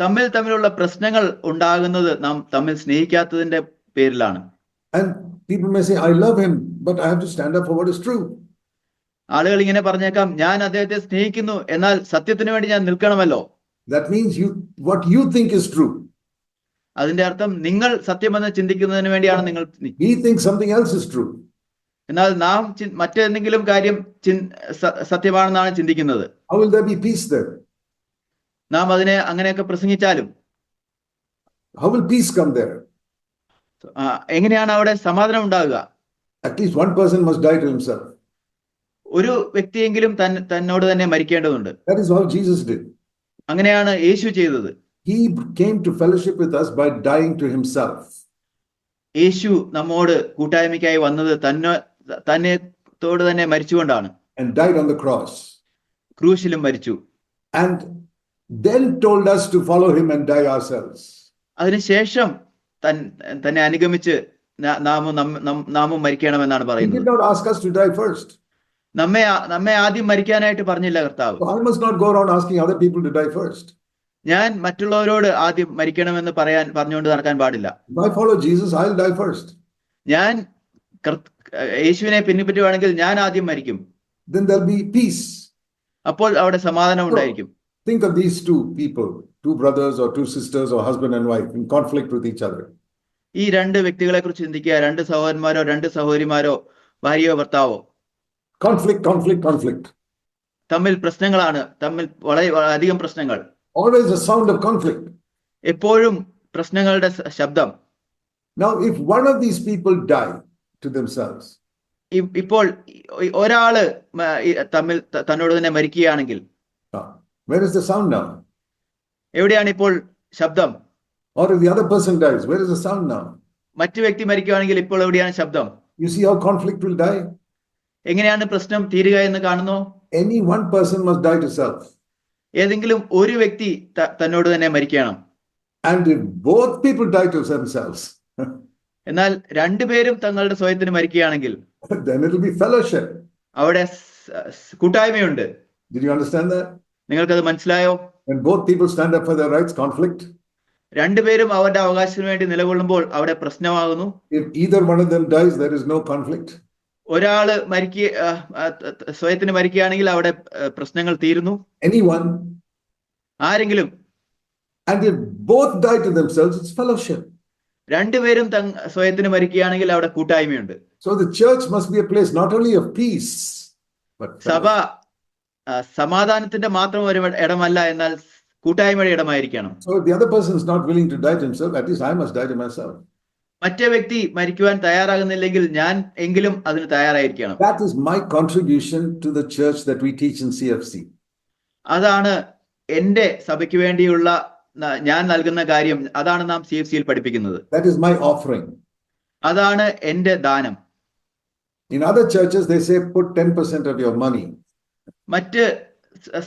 തമ്മിലുള്ള പ്രശ്നങ്ങൾ ഉണ്ടാകുന്നത് നാം തമ്മിൽ സ്നേഹിക്കാത്തതിന്റെ പേരിലാണ്. And people may say, I love him, but I have to stand up for what is true. ആളുകൾ ഇങ്ങനെ പറഞ്ഞേക്കാം, ഞാൻ അദ്ദേഹത്തെ സ്നേഹിക്കുന്നു, എന്നാൽ സത്യത്തിന് വേണ്ടി ഞാൻ നിൽക്കണമല്ലോ. That means what you think is true. അതിന്റെ അർത്ഥം നിങ്ങൾ സത്യമെന്ന് ചിന്തിക്കുന്നതിന് വേണ്ടിയാണ് നിങ്ങൾ. We think something else is true. എന്നാൽ നാം മറ്റെന്തെങ്കിലും കാര്യം സത്യമാണെന്നാണ് ചിന്തിക്കുന്നത്. How will there be peace there? നാം അതിനെ അങ്ങനെയൊക്കെ പ്രസംഗിച്ചാലും How will peace come there? എങ്ങനെയാണ് അവിടെ സമാധാനം ഉണ്ടാകുക? At least one person must die to himself. ഒരു വ്യക്തിയെങ്കിലും തന്നോട് തന്നെ മരിക്കേണ്ടതുണ്ട്. That is how Jesus did. അങ്ങനെയാണ് യേശു ചെയ്തത്. He came to fellowship with us by dying to himself. യേശു നമ്മോട് കൂട്ടായ്മയ്ക്കായി വന്നത് തന്നോട് തന്നെ മരിച്ചുകൊണ്ടാണ്. And died on the cross. ക്രൂശിലും മരിച്ചു. And then told us to follow him and die ourselves. അതിനുശേഷം തന്നെ അനുഗമിച്ച് നാമും മരിക്കണമെന്നാണ് He പറയുന്നത്. did not ask us to die first. നമ്മെ ആദ്യം മരിക്കാനായിട്ട് പറഞ്ഞില്ല കർത്താവ്. So I must not go around asking other people to die first. ഞാൻ മറ്റുള്ളവരോട് ആദ്യം മരിക്കണമെന്ന് പറഞ്ഞുകൊണ്ട് നടക്കാൻ പാടില്ല. If I follow Jesus, I'll die first. ഞാൻ യേശുവിനെ പിൻപറ്റുവാണെങ്കിൽ ഞാൻ ആദ്യം മരിക്കും. Then there'll be peace. അപ്പോൾ അവിടെ സമാധാനം ഉണ്ടായിരിക്കും. Think of these two people, two brothers or two sisters or husband and wife in conflict with each other. ഈ രണ്ട് വ്യക്തികളെ കുറിച്ച് ചിന്തിക്കുക. രണ്ട് സഹോദരന്മാരോ രണ്ട് സഹോദരിമാരോ ഭാര്യയോ ഭർത്താവോ Conflict. തമ്മിൽ പ്രശ്നങ്ങളാണ്. വളരെ അധികം പ്രശ്നങ്ങൾ. Always a sound of conflict. എപ്പോഴും പ്രശ്നങ്ങളുടെ ശബ്ദം. Now, if one of these people die to themselves, ഇപ്പോൾ ഒരാള് തന്നോട് തന്നെ മരിക്കുകയാണെങ്കിൽ where is the sound now? എവിടെയാണ് ഇപ്പോൾ ശബ്ദം? Or if the other person dies, where is the sound now? മറ്റു വ്യക്തി മരിക്കുകയാണെങ്കിൽ ഇപ്പോൾ എവിടെയാണ് ശബ്ദം? You see how conflict will die? എങ്ങനെയാണ് പ്രശ്നം തീരുക എന്ന് കാണുന്നു? Any one person must die to self. ഏതെങ്കിലും ഒരു വ്യക്തി തന്നോട് തന്നെ മരിക്കണം. And if both people die to themselves, എന്നാൽ രണ്ടുപേരും തങ്ങളുടെ സ്വയത്തിന് മരിക്കുകയാണെങ്കിൽ then it will be fellowship. അവിടെ കൂട്ടായ്മയുണ്ട്. Did you understand that? നിങ്ങൾക്കത് മനസ്സിലായോ? When both people stand up for their rights, conflict. രണ്ടുപേരും അവരുടെ അവകാശത്തിന് വേണ്ടി നിലകൊള്ളുമ്പോൾ അവിടെ പ്രശ്നമാകുന്നു. If either one of them dies, there is no conflict. ഒരാള് സ്വയത്തിന് മരിക്കുകയാണെങ്കിൽ അവിടെ പ്രശ്നങ്ങൾ തീരുന്നു. Anyone. ആരെങ്കിലും. And if both die to themselves, it's fellowship. രണ്ടുപേരും സ്വയത്തിന് മരിക്കുകയാണെങ്കിൽ അവിടെ കൂട്ടായ്മയുണ്ട്. So the church must be a place not only of peace, but സഭ സമാധാനത്തിന്റെ മാത്രം ഒരു ഇടമല്ല, എന്നാൽ കൂട്ടായ്മയുടെ ഇടമായിരിക്കണം. So if the other person is not willing to die to himself, at least I must die to myself. മറ്റേ വ്യക്തി മരിക്കുവാൻ തയ്യാറാകുന്നില്ലെങ്കിൽ ഞാൻ എങ്കിലും അതിന് തയ്യാറായിരിക്കണം. That is my contribution to the church that we teach in CFC. അതാണ് എന്റെ സഭയ്ക്ക് വേണ്ടിയുള്ള ഞാൻ നൽകുന്ന കാര്യം. അതാണ് നാം CFCയിൽ പഠിപ്പിക്കുന്നത്. That is my offering. അതാണ് എന്റെ ദാനം. In other churches, they say put 10% of your money. മറ്റ്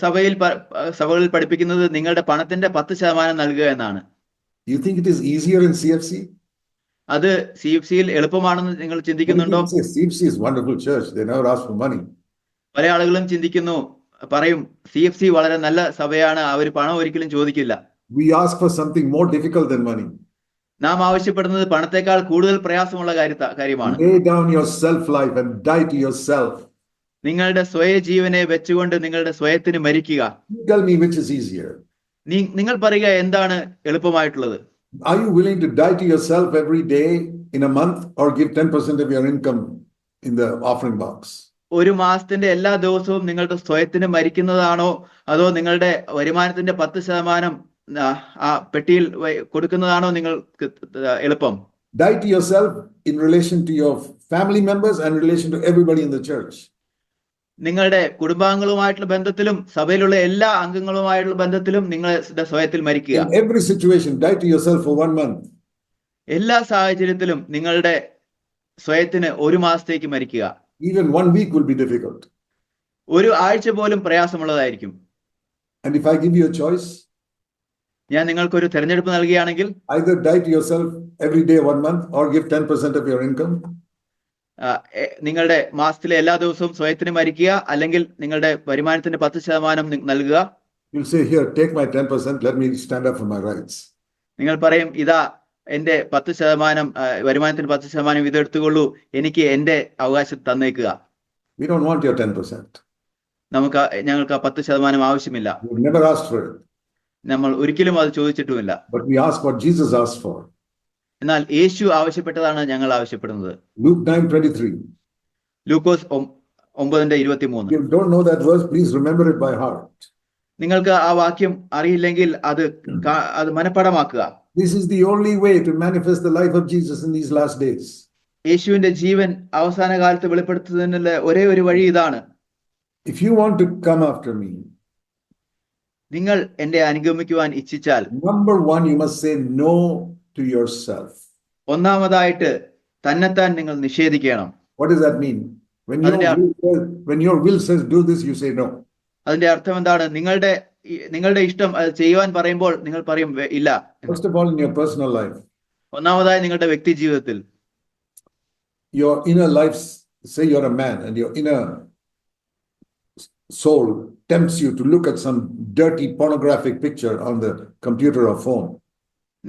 സഭകളിൽ പഠിപ്പിക്കുന്നത് നിങ്ങളുടെ പണത്തിന്റെ 10% നൽകുക എന്നാണ്. You think it is easier in CFC? അത് CFCയിൽ എളുപ്പമാണെന്ന് നിങ്ങൾ ചിന്തിക്കുന്നുണ്ടോ? CFC is wonderful church. They never ask for money. പല ആളുകളും പറയും CFC വളരെ നല്ല സഭയാണ്, അവർ പണം ഒരിക്കലും ചോദിക്കില്ല. We ask for something more difficult than money. നാം ആവശ്യപ്പെടുന്നത് പണത്തെക്കാൾ കൂടുതൽ പ്രയാസമുള്ള കാര്യമാണ്. Lay down your self life and die to yourself. നിങ്ങളുടെ സ്വയ ജീവനെ വെച്ചുകൊണ്ട് നിങ്ങളുടെ സ്വയത്തിന് മരിക്കുക. Tell me which is easier. നിങ്ങൾ പറയുക എന്താണ് എളുപ്പമായിട്ടുള്ളത്? Are you willing to die to yourself every day in a month or give 10% of your income in the offering box? ഒരു മാസത്തിന്റെ എല്ലാ ദിവസവും നിങ്ങളുടെ സ്വയത്തിന് മരിക്കുന്നതാണോ അതോ നിങ്ങളുടെ വരുമാനത്തിന്റെ 10% ആ പെട്ടിയിൽ കൊടുക്കുന്നതാണോ നിങ്ങൾക്ക് എളുപ്പം? Die to yourself in relation to your family members and in relation to everybody in the church. നിങ്ങളുടെ കുടുംബാംഗങ്ങളുമായിട്ടുള്ള ബന്ധത്തിലും സഭയിലുള്ള എല്ലാ അംഗങ്ങളുമായിട്ടുള്ള ബന്ധത്തിലും നിങ്ങളുടെ സ്വയത്തിൽ മരിക്കുക. In every situation, die to yourself for 1 month. എല്ലാ സാഹചര്യത്തിലും നിങ്ങളുടെ സ്വയത്തിന് ഒരു മാസത്തേക്ക് മരിക്കുക. Even 1 week will be difficult. ഒരു ആഴ്ച പോലും പ്രയാസമുള്ളതായിരിക്കും. And if I give you a choice, ഞാൻ നിങ്ങൾക്കൊരു തെരഞ്ഞെടുപ്പ് നൽകുകയാണെങ്കിൽ either die to yourself every day 1 month or give 10% of your income. നിങ്ങളുടെ മാസത്തിലെ എല്ലാ ദിവസവും സ്വയത്തിന് മരിക്കുക, അല്ലെങ്കിൽ നിങ്ങളുടെ വരുമാനത്തിന്റെ 10% നൽകുക. You'll say, here, take my 10%, let me stand up for my rights. നിങ്ങൾ പറയും, ഇതാ എന്റെ 10% വരുമാനത്തിന്റെ 10% ഇതെടുത്തുകൊള്ളൂ, എനിക്ക് എന്റെ അവകാശം തന്നേക്കുക. We don't want your 10%. ഞങ്ങൾക്ക് ആ 10% ആവശ്യമില്ല. We've never asked for it. നമ്മൾ ഒരിക്കലും അത് ചോദിച്ചിട്ടുമില്ല. But we ask what Jesus asked for. എന്നാൽ യേശു ആവശ്യപ്പെട്ടതാണ് ഞങ്ങൾ ആവശ്യപ്പെടുന്നത്. Luke 9:23. Lukose 9:23. If you don't know that verse, please remember it by heart. നിങ്ങൾക്ക് ആ വാക്യം അറിയില്ലെങ്കിൽ അത് മനഃപ്പാഠമാക്കുക. This is the only way to manifest the life of Jesus in these last days. യേശുവിന്റെ ജീവൻ അവസാന കാലത്ത് വെളിപ്പെടുത്തുന്നതിനുള്ള ഒരേ ഒരു വഴി ഇതാണ്. If you want to come after me, നിങ്ങൾ എന്നെ അനുഗമിക്കുവാൻ ഇച്ഛിച്ചാൽ, number 1, you must say no to yourself. ഒന്നാമതായിട്ട് തന്നെത്താൻ നിങ്ങൾ നിഷേധിക്കണം. What does that mean? When your will says do this, you say no. അതിന്റെ അർത്ഥം എന്താണ്? നിങ്ങളുടെ ഇഷ്ടം അത് ചെയ്യുവാൻ പറയുമ്പോൾ നിങ്ങൾ പറയും ഇല്ല. First of all, in your personal life, ഒന്നാമതായി നിങ്ങളുടെ വ്യക്തി ജീവിതത്തിൽ, your inner life, say you're a man and your inner soul tempts you to look at some dirty pornographic picture on the computer or phone.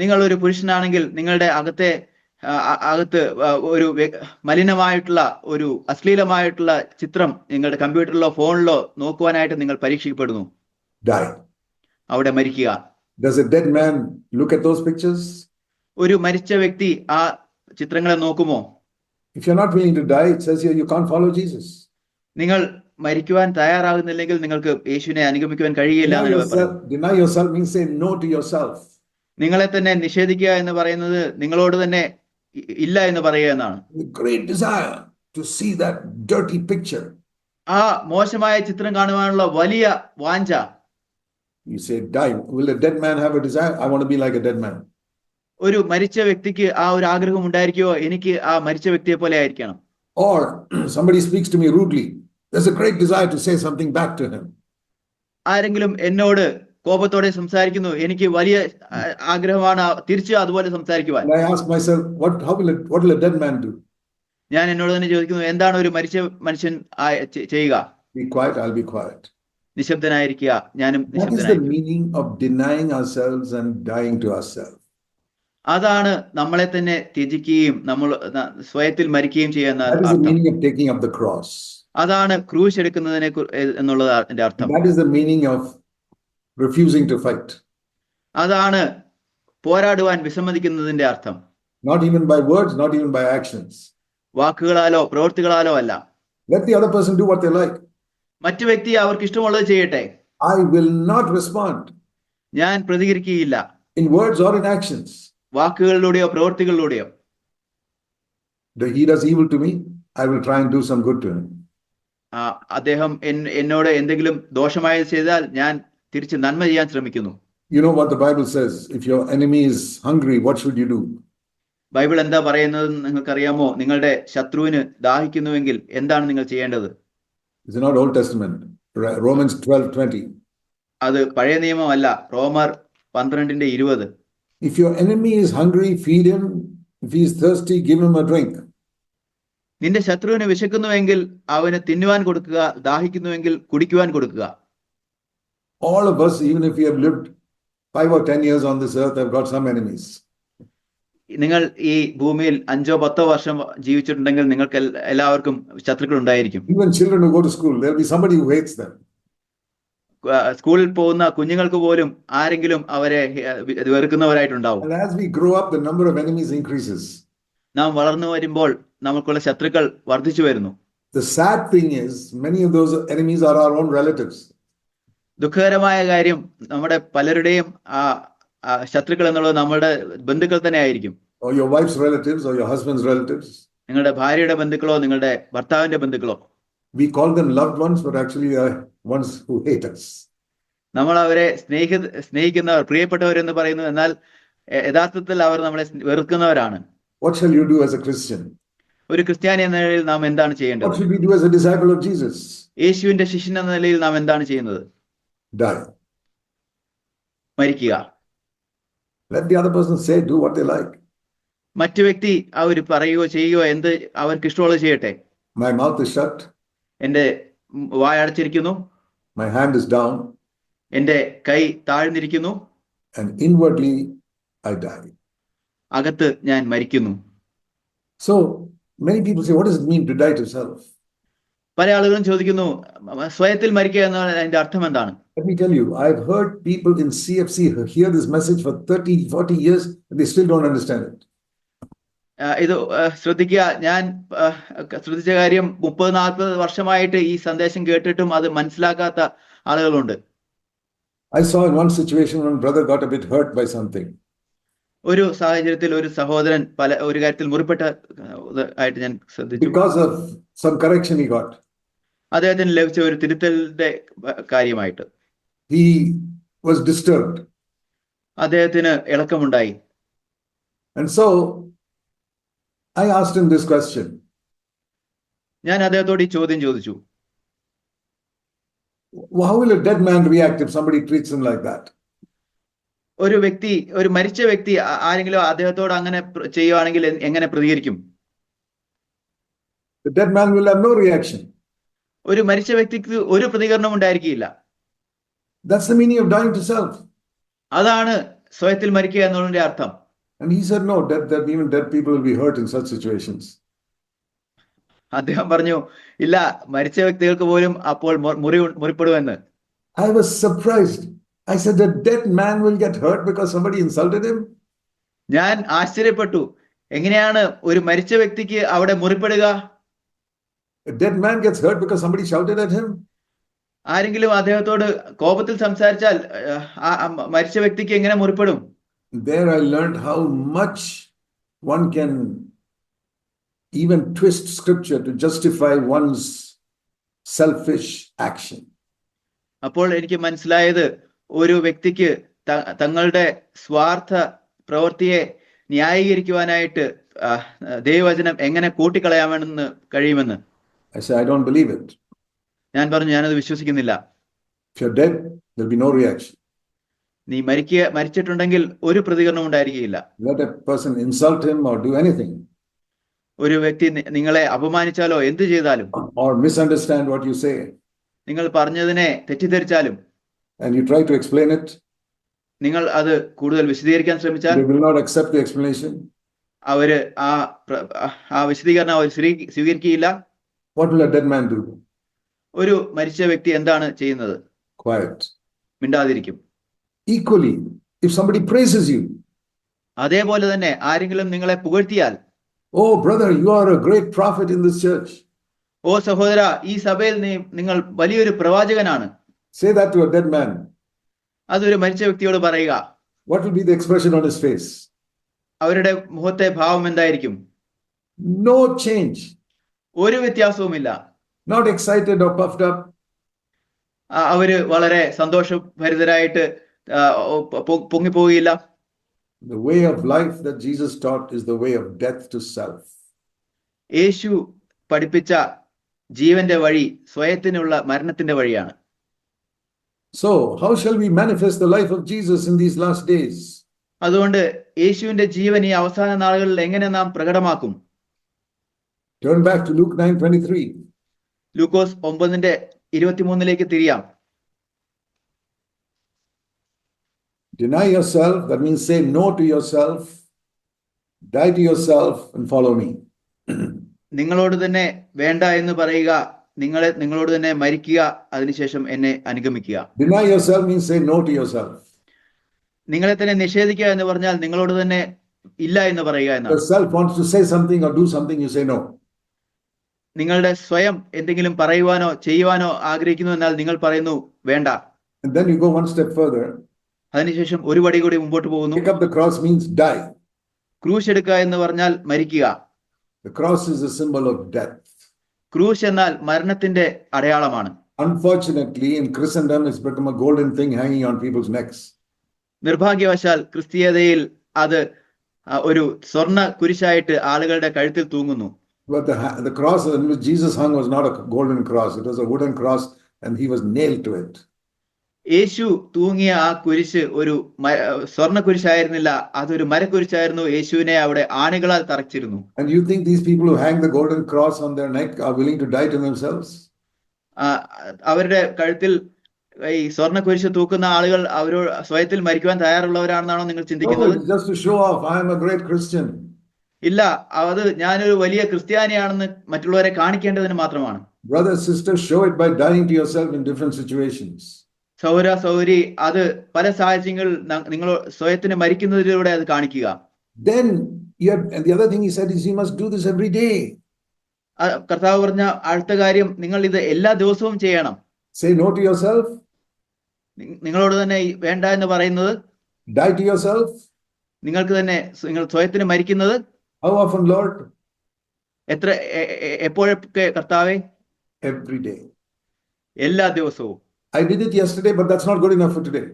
നിങ്ങൾ ഒരു പുരുഷനാണെങ്കിൽ നിങ്ങളുടെ അകത്ത് ഒരു മലിനമായിട്ടുള്ള ഒരു അശ്ലീലമായിട്ടുള്ള ചിത്രം നിങ്ങളുടെ കമ്പ്യൂട്ടറിലോ ഫോണിലോ നോക്കുവാനായിട്ട് നിങ്ങൾ പരീക്ഷിക്കപ്പെടുന്നു. Die. അവിടെ മരിക്കുക. Does a dead man look at those pictures? ഒരു മരിച്ച വ്യക്തി ആ ചിത്രങ്ങളെ നോക്കുമോ? If you're not willing to die, it says here you can't follow Jesus. നിങ്ങൾ മരിക്കുവാൻ തയ്യാറാകുന്നില്ലെങ്കിൽ നിങ്ങൾക്ക് യേശുവിനെ അനുഗമിക്കുവാൻ കഴിയില്ല. Deny yourself means say no to yourself. നിങ്ങളെ തന്നെ നിഷേധിക്കുക എന്ന് പറയുന്നത് നിങ്ങളോട് തന്നെ ഇല്ല എന്ന് പറയുക എന്നാണ്. Great desire to see that dirty picture. ആ മോശമായ ചിത്രം കാണുവാനുള്ള വലിയ വാഞ്ച. You say, die. Will a dead man have a desire? I want to be like a dead man. ഒരു മരിച്ച വ്യക്തിക്ക് ആ ഒരു ആഗ്രഹം ഉണ്ടായിരിക്കുമോ? എനിക്ക് ആ മരിച്ച വ്യക്തിയെ പോലെ ആയിരിക്കണം. Or somebody speaks to me rudely. There's a great desire to say something back to him. ആരെങ്കിലും എന്നോട് കോപത്തോടെ സംസാരിക്കുന്നു, എനിക്ക് വലിയ ആഗ്രഹമാണ് തിരിച്ചു അതുപോലെ സംസാരിക്കുവാൻ. I ask myself, what will a dead man do? ഞാൻ എന്നോട് തന്നെ ചോദിക്കുന്നു, എന്താണ് ഒരു മരിച്ച മനുഷ്യൻ ചെയ്യുക? Be quiet, I'll be quiet. നിശബ്ദനായിരിക്കുക, ഞാനും നിശബ്ദനായിരിക്കും. That is the meaning of denying ourselves and dying to ourselves. അതാണ് നമ്മളെ തന്നെ ത്യജിക്കുകയും നമ്മൾ സ്വയത്തിൽ മരിക്കുകയും ചെയ്യുന്ന That is the meaning of taking up the cross. അതാണ് ക്രൂശ് എടുക്കുന്നതിനെ എന്നുള്ളത് അതിന്റെ അർത്ഥം. That is the meaning of refusing to fight. അതാണ് പോരാടുവാൻ വിസമ്മതിക്കുന്നതിന്റെ അർത്ഥം. Not even by words, not even by actions. വാക്കുകളാലോ പ്രവൃത്തികളാലോ അല്ല. Let the other person do what they like. മറ്റു വ്യക്തി അവർക്ക് ഇഷ്ടമുള്ളത് ചെയ്യട്ടെ. I will not respond. ഞാൻ പ്രതികരിക്കുകയില്ല. In words or in actions. വാക്കുകളിലൂടെയോ പ്രവൃത്തികളിലൂടെയോ. He does evil to me, I will try and do some good to him. അദ്ദേഹം എന്നോട് എന്തെങ്കിലും ദോഷമായി ചെയ്താൽ ഞാൻ തിരിച്ച് നന്മ ചെയ്യാൻ ശ്രമിക്കുന്നു. You know what the Bible says, if your enemy is hungry, what should you do? Bible എന്താ പറയുന്നത് നിങ്ങൾക്കറിയാമോ? നിങ്ങളുടെ ശത്രുവിന് ദാഹിക്കുന്നുവെങ്കിൽ എന്താണ് നിങ്ങൾ ചെയ്യേണ്ടത്? It's not Old Testament. Romans 12:20. അത് പഴയ നിയമമല്ല, റോമർ 12:20. If your enemy is hungry, feed him. If he is thirsty, give him a drink. നിന്റെ ശത്രുവിന് വിശക്കുന്നുവെങ്കിൽ അവന് തിന്നുവാൻ കൊടുക്കുക, ദാഹിക്കുന്നുവെങ്കിൽ കുടിക്കുവാൻ കൊടുക്കുക. All of us, even if we have lived 5 or 10 years on this earth, have got some enemies. നിങ്ങൾ ഈ ഭൂമിയിൽ 5-10 വർഷം ജീവിച്ചിട്ടുണ്ടെങ്കിൽ നിങ്ങൾക്ക് എല്ലാവർക്കും ശത്രുക്കൾ ഉണ്ടായിരിക്കും. Even children who go to school, there will be somebody who hates them. സ്കൂളിൽ പോകുന്ന കുഞ്ഞുങ്ങൾക്ക് പോലും ആരെങ്കിലും അവരെ വെറുക്കുന്നവരായിട്ടുണ്ടാവും. And as we grow up, the number of enemies increases. നാം വളർന്നു വരുമ്പോൾ നമുക്കുള്ള ശത്രുക്കൾ വർദ്ധിച്ചു വരുന്നു. The sad thing is, many of those enemies are our own relatives. ദുഃഖകരമായ കാര്യം, നമ്മുടെ പലരുടെയും ശത്രുക്കൾ എന്നുള്ളത് നമ്മുടെ ബന്ധുക്കൾ തന്നെ ആയിരിക്കും. Or your wife's relatives, or your husband's relatives. നിങ്ങളുടെ ഭാര്യയുടെ ബന്ധുക്കളോ നിങ്ങളുടെ ഭർത്താവിന്റെ ബന്ധുക്കളോ. We call them loved ones, but actually are ones who hate us. നമ്മൾ അവരെ സ്നേഹിക്കുന്നവർ, പ്രിയപ്പെട്ടവരെന്ന് പറയുന്നു, എന്നാൽ യഥാർത്ഥത്തിൽ അവർ നമ്മളെ വെറുക്കുന്നവരാണ്. What shall you do as a Christian? ഒരു ക്രിസ്ത്യാനി എന്ന നിലയിൽ നാം എന്താണ് What ചെയ്യേണ്ടത്? should we do as a disciple of Jesus? യേശുവിന്റെ ശിഷ്യൻ എന്ന നിലയിൽ നാം എന്താണ് ചെയ്യുന്നത്? Die. മരിക്കുക. Let the other person say, do what they like. മറ്റു വ്യക്തി അവർ പറയുകയോ ചെയ്യുകയോ എന്ത് അവർക്ക് ഇഷ്ടമുള്ളത് ചെയ്യട്ടെ. My mouth is shut. എന്റെ വായടച്ചിരിക്കുന്നു. My hand is down. എന്റെ കൈ താഴ്ന്നിരിക്കുന്നു. And inwardly, I die. അകത്ത് ഞാൻ മരിക്കുന്നു. So, many people say, what does it mean to die to self? പല ആളുകളും ചോദിക്കുന്നു, സ്വയത്തിൽ മരിക്കുക എന്നാണ് അതിന്റെ അർത്ഥം എന്താണ്? Let me tell you, I've heard people in CFC hear this message for 30, 40 years, and they still don't understand it. ഇത് ശ്രദ്ധിക്കുക, ഞാൻ ശ്രദ്ധിച്ച കാര്യം, 30-40 വർഷമായിട്ട് ഈ സന്ദേശം കേട്ടിട്ടും അത് മനസ്സിലാക്കാത്ത ആളുകളുണ്ട്. I saw in one situation when brother got a bit hurt by something. ഒരു സാഹചര്യത്തിൽ ഒരു സഹോദരൻ ഒരു കാര്യത്തിൽ മുറിപ്പെട്ട ആയിട്ട് ഞാൻ ശ്രദ്ധിച്ചു. Because of some correction he got. അദ്ദേഹത്തിന് ലഭിച്ച ഒരു തിരുത്തലിന്റെ കാര്യമായിട്ട്. He was disturbed. അദ്ദേഹത്തിന് ഇളക്കമുണ്ടായി. And so, I asked him this question. ഞാൻ അദ്ദേഹത്തോട് ഈ ചോദ്യം ചോദിച്ചു. How will a dead man react if somebody treats him like that? ഒരു വ്യക്തി, ഒരു മരിച്ച വ്യക്തി ആരെങ്കിലും അദ്ദേഹത്തോട് അങ്ങനെ ചെയ്യുവാണെങ്കിൽ എങ്ങനെ പ്രതികരിക്കും? The dead man will have no reaction. ഒരു മരിച്ച വ്യക്തിക്ക് ഒരു പ്രതികരണം ഉണ്ടായിരിക്കില്ല. That's the meaning of dying to self. അതാണ് സ്വയത്തിൽ മരിക്കുക എന്നുള്ളതിന്റെ അർത്ഥം. And he said, no, that even dead people will be hurt in such situations. അദ്ദേഹം പറഞ്ഞു, ഇല്ല, മരിച്ച വ്യക്തികൾക്ക് പോലും അപ്പോൾ മുറിപ്പെടുമെന്ന്. I was surprised. I said, the dead man will get hurt because somebody insulted him? ഞാൻ ആശ്ചര്യപ്പെട്ടു. എങ്ങനെയാണ് ഒരു മരിച്ച വ്യക്തിക്ക് അവിടെ മുറിപ്പെടുക? A dead man gets hurt because somebody shouted at him? ആരെങ്കിലും അദ്ദേഹത്തോട് കോപത്തിൽ സംസാരിച്ചാൽ മരിച്ച വ്യക്തിക്ക് എങ്ങനെ മുറിപ്പെടും? There I learned how much one can even twist scripture to justify one's selfish action. അപ്പോൾ എനിക്ക് മനസ്സിലായത്, ഒരു വ്യക്തിക്ക് തങ്ങളുടെ സ്വാർത്ഥ പ്രവൃത്തിയെ ന്യായീകരിക്കുവാനായിട്ട് ദൈവവചനം എങ്ങനെ കൂട്ടിക്കളയാമെന്ന് കഴിയുമെന്ന്. I said, I don't believe it. ഞാൻ പറഞ്ഞു, ഞാനത് വിശ്വസിക്കുന്നില്ല. If you're dead, there'll be no reaction. നീ മരിച്ചിട്ടുണ്ടെങ്കിൽ ഒരു പ്രതികരണം ഉണ്ടായിരിക്കില്ല. Let a person insult him or do anything. ഒരു വ്യക്തി നിങ്ങളെ അപമാനിച്ചാലോ എന്ത് ചെയ്താലും, or misunderstand what you say, നിങ്ങൾ പറഞ്ഞതിനെ തെറ്റിദ്ധരിച്ചാലും, and you try to explain it, നിങ്ങൾ അത് കൂടുതൽ വിശദീകരിക്കാൻ ശ്രമിച്ചാൽ, they will not accept the explanation. അവര് ആ വിശദീകരണം അവർ സ്വീകരിക്കുകയില്ല. What will a dead man do? ഒരു മരിച്ച വ്യക്തി എന്താണ് ചെയ്യുന്നത്? Quiet. മിണ്ടാതിരിക്കും. Equally, if somebody praises you, അതേപോലെ തന്നെ ആരെങ്കിലും നിങ്ങളെ പുകഴ്ത്തിയാൽ, oh brother, you are a great prophet in this church. ഓ സഹോദര, ഈ സഭയിൽ നിങ്ങൾ വലിയൊരു പ്രവാചകനാണ്. Say that to a dead man. അതൊരു മരിച്ച വ്യക്തിയോട് പറയുക. What will be the expression on his face? അവരുടെ മുഖത്തെ ഭാവം എന്തായിരിക്കും? No change. ഒരു വ്യത്യാസവുമില്ല. Not excited or puffed up. അവര് വളരെ സന്തോഷഭരിതരായിട്ട് പൊങ്ങിപ്പോവുകയില്ല. The way of life that Jesus taught is the way of death to self. യേശു പഠിപ്പിച്ച ജീവന്റെ വഴി സ്വയത്തിനുള്ള മരണത്തിന്റെ വഴിയാണ്. So, how shall we manifest the life of Jesus in these last days? അതുകൊണ്ട് യേശുവിന്റെ ജീവൻ ഈ അവസാന നാളുകളിൽ എങ്ങനെ നാം പ്രകടമാക്കും? Turn back to Luke 9:23. Lukose 9:23 തിരിയാം. Deny yourself, that means say no to yourself, die to yourself and follow me. നിങ്ങളോട് തന്നെ വേണ്ട എന്ന് പറയുക, നിങ്ങളോട് തന്നെ മരിക്കുക, അതിനുശേഷം എന്നെ അനുഗമിക്കുക. Deny yourself means say no to yourself. നിങ്ങളെ തന്നെ നിഷേധിക്കുക എന്ന് പറഞ്ഞാൽ നിങ്ങളോട് തന്നെ ഇല്ല എന്ന് പറയുക എന്നാണ്. Yourself wants to say something or do something, you say no. നിങ്ങളുടെ സ്വയം എന്തെങ്കിലും പറയുവാനോ ചെയ്യുവാനോ ആഗ്രഹിക്കുന്നു എന്നാൽ നിങ്ങൾ പറയുന്നു വേണ്ട. And then you go one step further. അതിനുശേഷം ഒരു പടി കൂടി മുമ്പോട്ട് പോകുന്നു. Pick up the cross means die. ക്രൂശ് എടുക്കുക എന്ന് പറഞ്ഞാൽ മരിക്കുക. The cross is a symbol of death. ക്രൂശ് എന്നാൽ മരണത്തിന്റെ അടയാളമാണ്. Unfortunately, in Christendom, it's become a golden thing hanging on people's necks. നിർഭാഗ്യവശാൽ ക്രിസ്തീയതയിൽ അത് ഒരു സ്വർണ്ണ കുരിശായിട്ട് ആളുകളുടെ കഴുത്തിൽ തൂങ്ങുന്നു. But the cross in which Jesus hung was not a golden cross. It was a wooden cross and he was nailed to it. യേശു തൂങ്ങിയ ആ കുരിശ് ഒരു സ്വർണ്ണ കുരിശായിരുന്നില്ല, അതൊരു മരക്കുരിശായിരുന്നു. യേശുവിനെ അവിടെ ആണികളാൽ തറച്ചിരുന്നു. And you think these people who hang the golden cross on their neck are willing to die to themselves? അവരുടെ കഴുത്തിൽ ഈ സ്വർണ്ണ കുരിശ് തൂക്കുന്ന ആളുകൾ അവരോട് സ്വയത്തിൽ മരിക്കുവാൻ തയ്യാറുള്ളവരാണെന്നാണോ നിങ്ങൾ ചിന്തിക്കുന്നത്? No, just to show off, I am a great Christian. ഇല്ല, അത് ഞാനൊരു വലിയ ക്രിസ്ത്യാനിയാണെന്ന് മറ്റുള്ളവരെ കാണിക്കേണ്ടതിന് മാത്രമാണ്. Brother, sister, show it by dying to yourself in different situations. സഹോദര സഹോദരി, അത് പല സാഹചര്യങ്ങളിൽ നിങ്ങൾ സ്വയത്തിന് മരിക്കുന്നതിലൂടെ അത് കാണിക്കുക. Then and the other thing he said is you must do this every day. കർത്താവ് പറഞ്ഞ അടുത്ത കാര്യം, നിങ്ങൾ ഇത് എല്ലാ ദിവസവും ചെയ്യണം. Say no to yourself. നിങ്ങളോട് തന്നെ വേണ്ട എന്ന് പറയുന്നത്. Die to yourself. നിങ്ങൾക്ക് തന്നെ നിങ്ങൾ സ്വയത്തിന് മരിക്കുന്നത്. How often, Lord? എപ്പോഴൊക്കെ കർത്താവേ? Every day. എല്ലാ ദിവസവും. I did it yesterday, but that's not good enough for today.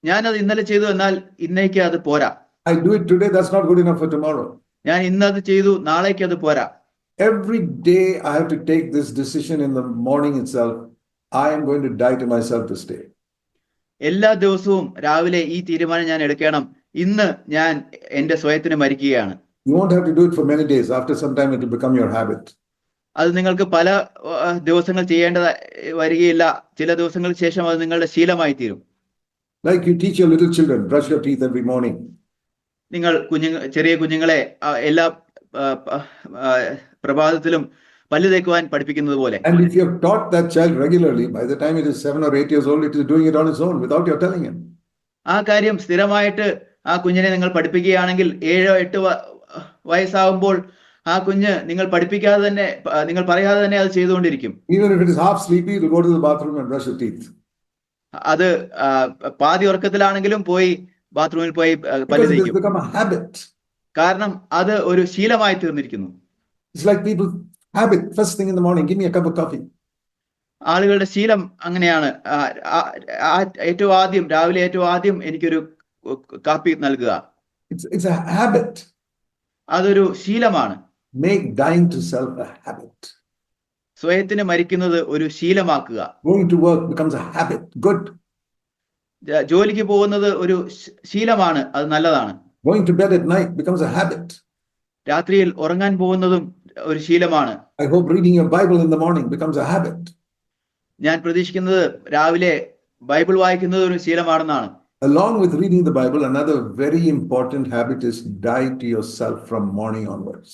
ഞാനത് ഇന്നലെ ചെയ്തു, എന്നാൽ ഇന്നേക്ക് അത് പോരാ. I do it today, that's not good enough for tomorrow. ഞാൻ ഇന്നത് ചെയ്തു, നാളേക്ക് അത് പോരാ. Every day I have to take this decision in the morning itself. I am going to die to myself this day. എല്ലാ ദിവസവും രാവിലെ ഈ തീരുമാനം ഞാൻ എടുക്കണം. ഇന്ന് ഞാൻ എന്റെ സ്വയത്തിന് മരിക്കുകയാണ്. You won't have to do it for many days. After some time, it will become your habit. അത് നിങ്ങൾക്ക് പല ദിവസങ്ങൾ ചെയ്യേണ്ടത് വരികയില്ല. ചില ദിവസങ്ങൾക്ക് ശേഷം അത് നിങ്ങളുടെ ശീലമായി തീരും. Like you teach your little children, brush your teeth every morning. നിങ്ങൾ ചെറിയ കുഞ്ഞുങ്ങളെ എല്ലാ പ്രഭാതത്തിലും പല്ല് തേക്കുവാൻ പഠിപ്പിക്കുന്നത് പോലെ. And if you have taught that child regularly, by the time it is 7 or 8 years old, it is doing it on its own without your telling him. ആ കാര്യം സ്ഥിരമായിട്ട് ആ കുഞ്ഞിനെ നിങ്ങൾ പഠിപ്പിക്കുകയാണെങ്കിൽ 7-8 വയസ്സാകുമ്പോൾ ആ കുഞ്ഞ് നിങ്ങൾ പഠിപ്പിക്കാതെ തന്നെ, നിങ്ങൾ പറയാതെ തന്നെ അത് ചെയ്തുകൊണ്ടിരിക്കും. Even if it is half sleepy, it will go to the bathroom and brush your teeth. അത് പാതി ഉറക്കത്തിലാണെങ്കിലും പോയി ബാത്റൂമിൽ പോയി പല്ല് Because it തേക്കും. has become a habit. കാരണം അത് ഒരു ശീലമായി തീർന്നിരിക്കുന്നു. It's like people habit. First thing in the morning, give me a cup of coffee. ആളുകളുടെ ശീലം അങ്ങനെയാണ്. ഏറ്റവും ആദ്യം രാവിലെ ഏറ്റവും ആദ്യം എനിക്കൊരു കാപ്പി നൽകുക. It's a habit. അതൊരു ശീലമാണ്. Make dying to self a habit. സ്വയത്തിന് മരിക്കുന്നത് ഒരു ശീലമാക്കുക. Going to work becomes a habit. Good. ജോലിക്ക് പോകുന്നത് ഒരു ശീലമാണ്, അത് നല്ലതാണ്. Going to bed at night becomes a habit. രാത്രിയിൽ ഉറങ്ങാൻ പോകുന്നതും ഒരു ശീലമാണ്. I hope reading your Bible in the morning becomes a habit. ഞാൻ പ്രതീക്ഷിക്കുന്നത് രാവിലെ ബൈബിൾ വായിക്കുന്നത് ഒരു ശീലമാണെന്നാണ്. Along with reading the Bible, another very important habit is die to yourself from morning onwards.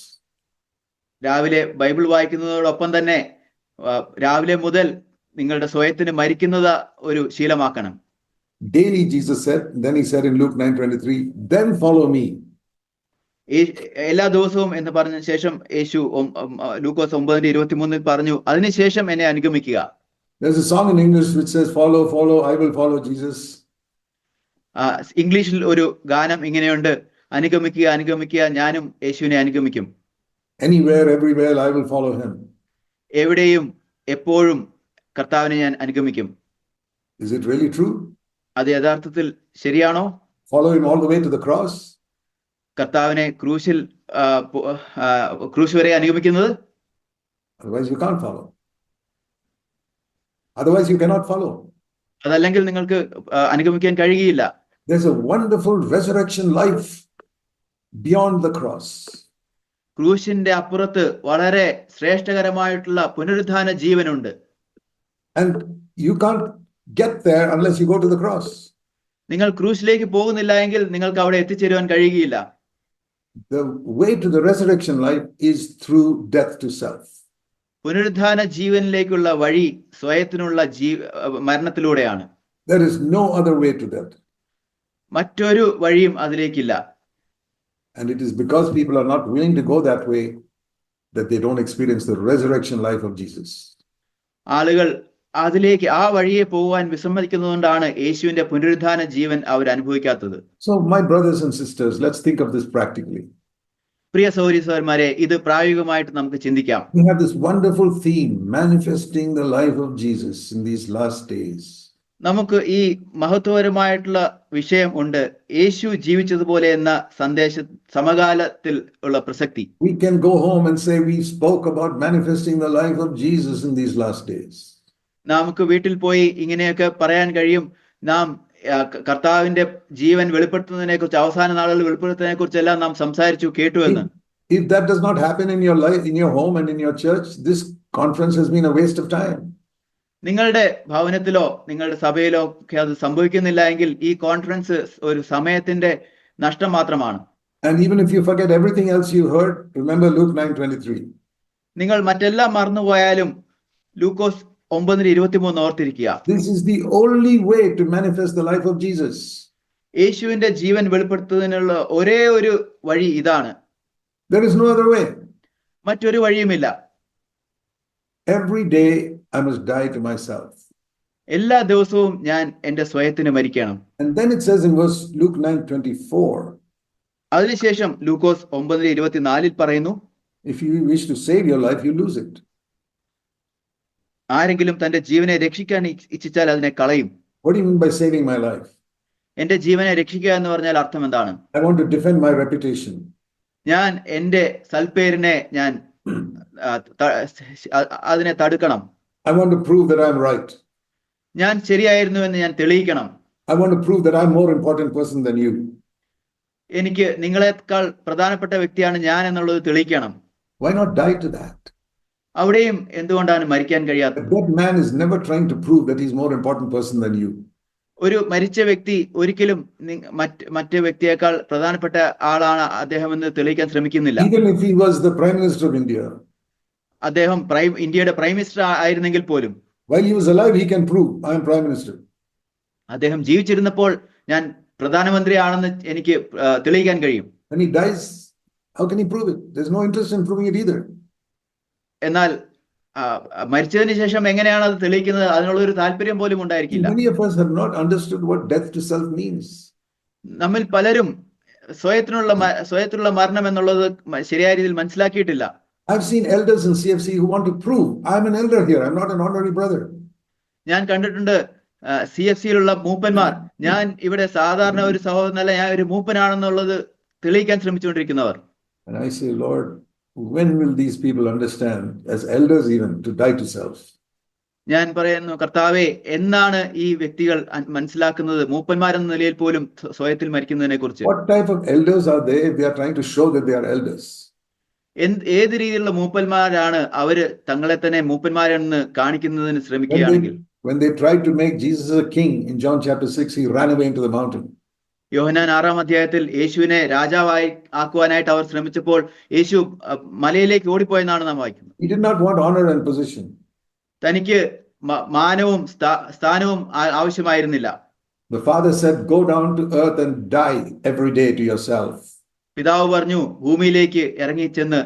രാവിലെ ബൈബിൾ വായിക്കുന്നതോടൊപ്പം തന്നെ രാവിലെ മുതൽ നിങ്ങളുടെ സ്വയത്തിന് മരിക്കുന്നത് ഒരു ശീലമാക്കണം. Daily, Jesus said, then he said in Luke 9:23, then follow me. എല്ലാ ദിവസവും എന്ന് പറഞ്ഞ ശേഷം യേശു ലൂക്കോസ് 9:23 പറഞ്ഞു, അതിനുശേഷം എന്നെ അനുഗമിക്കുക. There's a song in English which says, follow, follow, I will follow Jesus. ഇംഗ്ലീഷിൽ ഒരു ഗാനം ഇങ്ങനെയുണ്ട്, അനുഗമിക്കുക അനുഗമിക്കുക, ഞാനും യേശുവിനെ അനുഗമിക്കും. Anywhere, everywhere, I will follow him. എവിടെയും എപ്പോഴും കർത്താവിനെ ഞാൻ അനുഗമിക്കും. Is it really true? അത് യഥാർത്ഥത്തിൽ ശരിയാണോ? Follow him all the way to the cross? കർത്താവിനെ ക്രൂശ് വരെ അനുഗമിക്കുന്നത്? Otherwise, you can't follow. Otherwise, you cannot follow. അതല്ലെങ്കിൽ നിങ്ങൾക്ക് അനുഗമിക്കാൻ കഴിയുകയില്ല. There's a wonderful resurrection life beyond the cross. ക്രൂശിന്റെ അപ്പുറത്ത് വളരെ ശ്രേഷ്ഠകരമായിട്ടുള്ള പുനരുദ്ധാന ജീവനുണ്ട്. And you can't get there unless you go to the cross. നിങ്ങൾ ക്രൂശിലേക്ക് പോകുന്നില്ല എങ്കിൽ നിങ്ങൾക്ക് അവിടെ എത്തിച്ചേരുവാൻ കഴിയുകയില്ല. The way to the resurrection life is through death to self. പുനരുദ്ധാന ജീവനിലേക്കുള്ള വഴി സ്വയത്തിനുള്ള മരണത്തിലൂടെയാണ്. There is no other way to that. മറ്റൊരു വഴിയും അതിലേക്കില്ല. And it is because people are not willing to go that way that they don't experience the resurrection life of Jesus. ആളുകൾ അതിലേക്ക് ആ വഴിയെ പോകുവാൻ വിസമ്മതിക്കുന്നതുകൊണ്ടാണ് യേശുവിന്റെ പുനരുദ്ധാന ജീവൻ അവർ അനുഭവിക്കാത്തത്. So my brothers and sisters, let's think of this practically. പ്രിയ സഹോദരീസഹോദരന്മാരെ, ഇത് പ്രായോഗികമായിട്ട് നമുക്ക് ചിന്തിക്കാം. We have this wonderful theme, manifesting the life of Jesus in these last days. നമുക്ക് ഈ മഹത്വപരമായിട്ടുള്ള വിഷയം ഉണ്ട്, യേശു ജീവിച്ചതുപോലെ എന്ന സമകാലത്തിൽ ഉള്ള പ്രസക്തി. We can go home and say we spoke about manifesting the life of Jesus in these last days. നമുക്ക് വീട്ടിൽ പോയി ഇങ്ങനെയൊക്കെ പറയാൻ കഴിയും, നാം കർത്താവിന്റെ ജീവൻ വെളിപ്പെടുത്തുന്നതിനെ കുറിച്ച്, അവസാന നാളുകൾ വെളിപ്പെടുത്തുന്നതിനെ കുറിച്ചെല്ലാം നാം സംസാരിച്ചു കേട്ടു എന്ന്. If that does not happen in your life, in your home and in your church, this conference has been a waste of time. നിങ്ങളുടെ ഭവനത്തിലോ നിങ്ങളുടെ സഭയിലോ ഒക്കെ അത് സംഭവിക്കുന്നില്ല എങ്കിൽ ഈ കോൺഫറൻസ് ഒരു സമയത്തിന്റെ നഷ്ടം മാത്രമാണ്. And even if you forget everything else you heard, remember Luke 9:23. നിങ്ങൾ മറ്റെല്ലാം മറന്നുപോയാലും ലൂക്കോസ് 9:23 ഓർത്തിരിക്കുക. This is the only way to manifest the life of Jesus. യേശുവിന്റെ ജീവൻ വെളിപ്പെടുത്തുന്നതിനുള്ള ഒരേ ഒരു വഴി ഇതാണ്. There is no other way. മറ്റൊരു വഴിയുമില്ല. Every day I must die to myself. എല്ലാ ദിവസവും ഞാൻ എന്റെ സ്വയത്തിന് മരിക്കണം. And then it says in verse Luke 9:24. അതിനുശേഷം ലൂക്കോസ് 9:24 പറയുന്നു, If you wish to save your life, you lose it. ആരെങ്കിലും തന്റെ ജീവനെ രക്ഷിക്കാൻ ഇച്ഛിച്ചാൽ അതിനെ കളയും. What do you mean by saving my life? എന്റെ ജീവനെ രക്ഷിക്കുക എന്ന് പറഞ്ഞാൽ അർത്ഥം എന്താണ്? I want to defend my reputation. ഞാൻ എന്റെ സൽപ്പേരിനെ ഞാൻ അതിനെ തടുക്കണം. I want to prove that I'm right. ഞാൻ ശരിയായിരുന്നു എന്ന് ഞാൻ തെളിയിക്കണം. I want to prove that I'm more important person than you. എനിക്ക് നിങ്ങളെക്കാൾ പ്രധാനപ്പെട്ട വ്യക്തിയാണ് ഞാൻ എന്നുള്ളത് തെളിയിക്കണം. Why not die to that? അവിടെയും എന്തുകൊണ്ടാണ് മരിക്കാൻ കഴിയാത്തത്? That man is never trying to prove that he's more important person than you. ഒരു മരിച്ച വ്യക്തി ഒരിക്കലും മറ്റു വ്യക്തിയേക്കാൾ പ്രധാനപ്പെട്ട ആളാണ് അദ്ദേഹം എന്ന് തെളിയിക്കാൻ ശ്രമിക്കുന്നില്ല. Even if he was the Prime Minister of India. അദ്ദേഹം ഇന്ത്യയുടെ പ്രൈം മിനിസ്റ്റർ ആയിരുന്നെങ്കിൽ പോലും, while he was alive he can prove I am Prime Minister. അദ്ദേഹം ജീവിച്ചിരുന്നപ്പോൾ ഞാൻ പ്രധാനമന്ത്രിയാണെന്ന് എനിക്ക് തെളിയിക്കാൻ കഴിയും. When he dies, how can he prove it? There's no interest in proving it either. എന്നാൽ മരിച്ചതിന് ശേഷം എങ്ങനെയാണ് അത് തെളിയിക്കുന്നത്? അതിനുള്ള ഒരു താല്പര്യം പോലും ഉണ്ടായിരിക്കില്ല. Many of us have not understood what death to self means. നമ്മിൽ പലരും സ്വയത്തിനുള്ള മരണം എന്നുള്ളത് ശരിയായ രീതിയിൽ മനസ്സിലാക്കിയിട്ടില്ല. I've seen elders in CFC who want to prove I'm an elder here, I'm not an honorary brother. ഞാൻ കണ്ടിട്ടുണ്ട് CFCയിലുള്ള മൂപ്പന്മാർ, ഞാൻ ഇവിടെ സാധാരണ ഒരു സഹോദരനല്ല, ഞാൻ ഒരു മൂപ്പനാണെന്നുള്ളത് തെളിയിക്കാൻ ശ്രമിച്ചുകൊണ്ടിരിക്കുന്നവർ. And I say, Lord, when will these people understand, as elders even, to die to self? ഞാൻ പറയുന്നു, കർത്താവേ, എന്നാണ് ഈ വ്യക്തികൾ മനസ്സിലാക്കുന്നത് മൂപ്പന്മാരെന്ന നിലയിൽ പോലും സ്വയത്തിൽ മരിക്കുന്നതിനെ കുറിച്ച്? What type of elders are they if they are trying to show that they are elders? ഏത് രീതിയിലുള്ള മൂപ്പന്മാരാണ് അവര് തങ്ങളെ തന്നെ മൂപ്പന്മാരെന്ന് കാണിക്കുന്നതിന് ശ്രമിക്കുകയാണെങ്കിൽ? When they tried to make Jesus a king in John chapter 6, he ran away into the mountain. യോഹന്നാൻ 6-ാം അധ്യായത്തിൽ യേശുവിനെ രാജാവായി ആക്കുവാനായിട്ട് അവർ ശ്രമിച്ചപ്പോൾ യേശു മലയിലേക്ക് ഓടിപ്പോയെന്നാണ് നാം വായിക്കുന്നത്. He did not want honor and position. തനിക്ക് മാനവും സ്ഥാനവും ആവശ്യമായിരുന്നില്ല. The father said, go down to earth and die every day to yourself. പിതാവ് പറഞ്ഞു, ഭൂമിയിലേക്ക് ഇറങ്ങി ചെന്ന്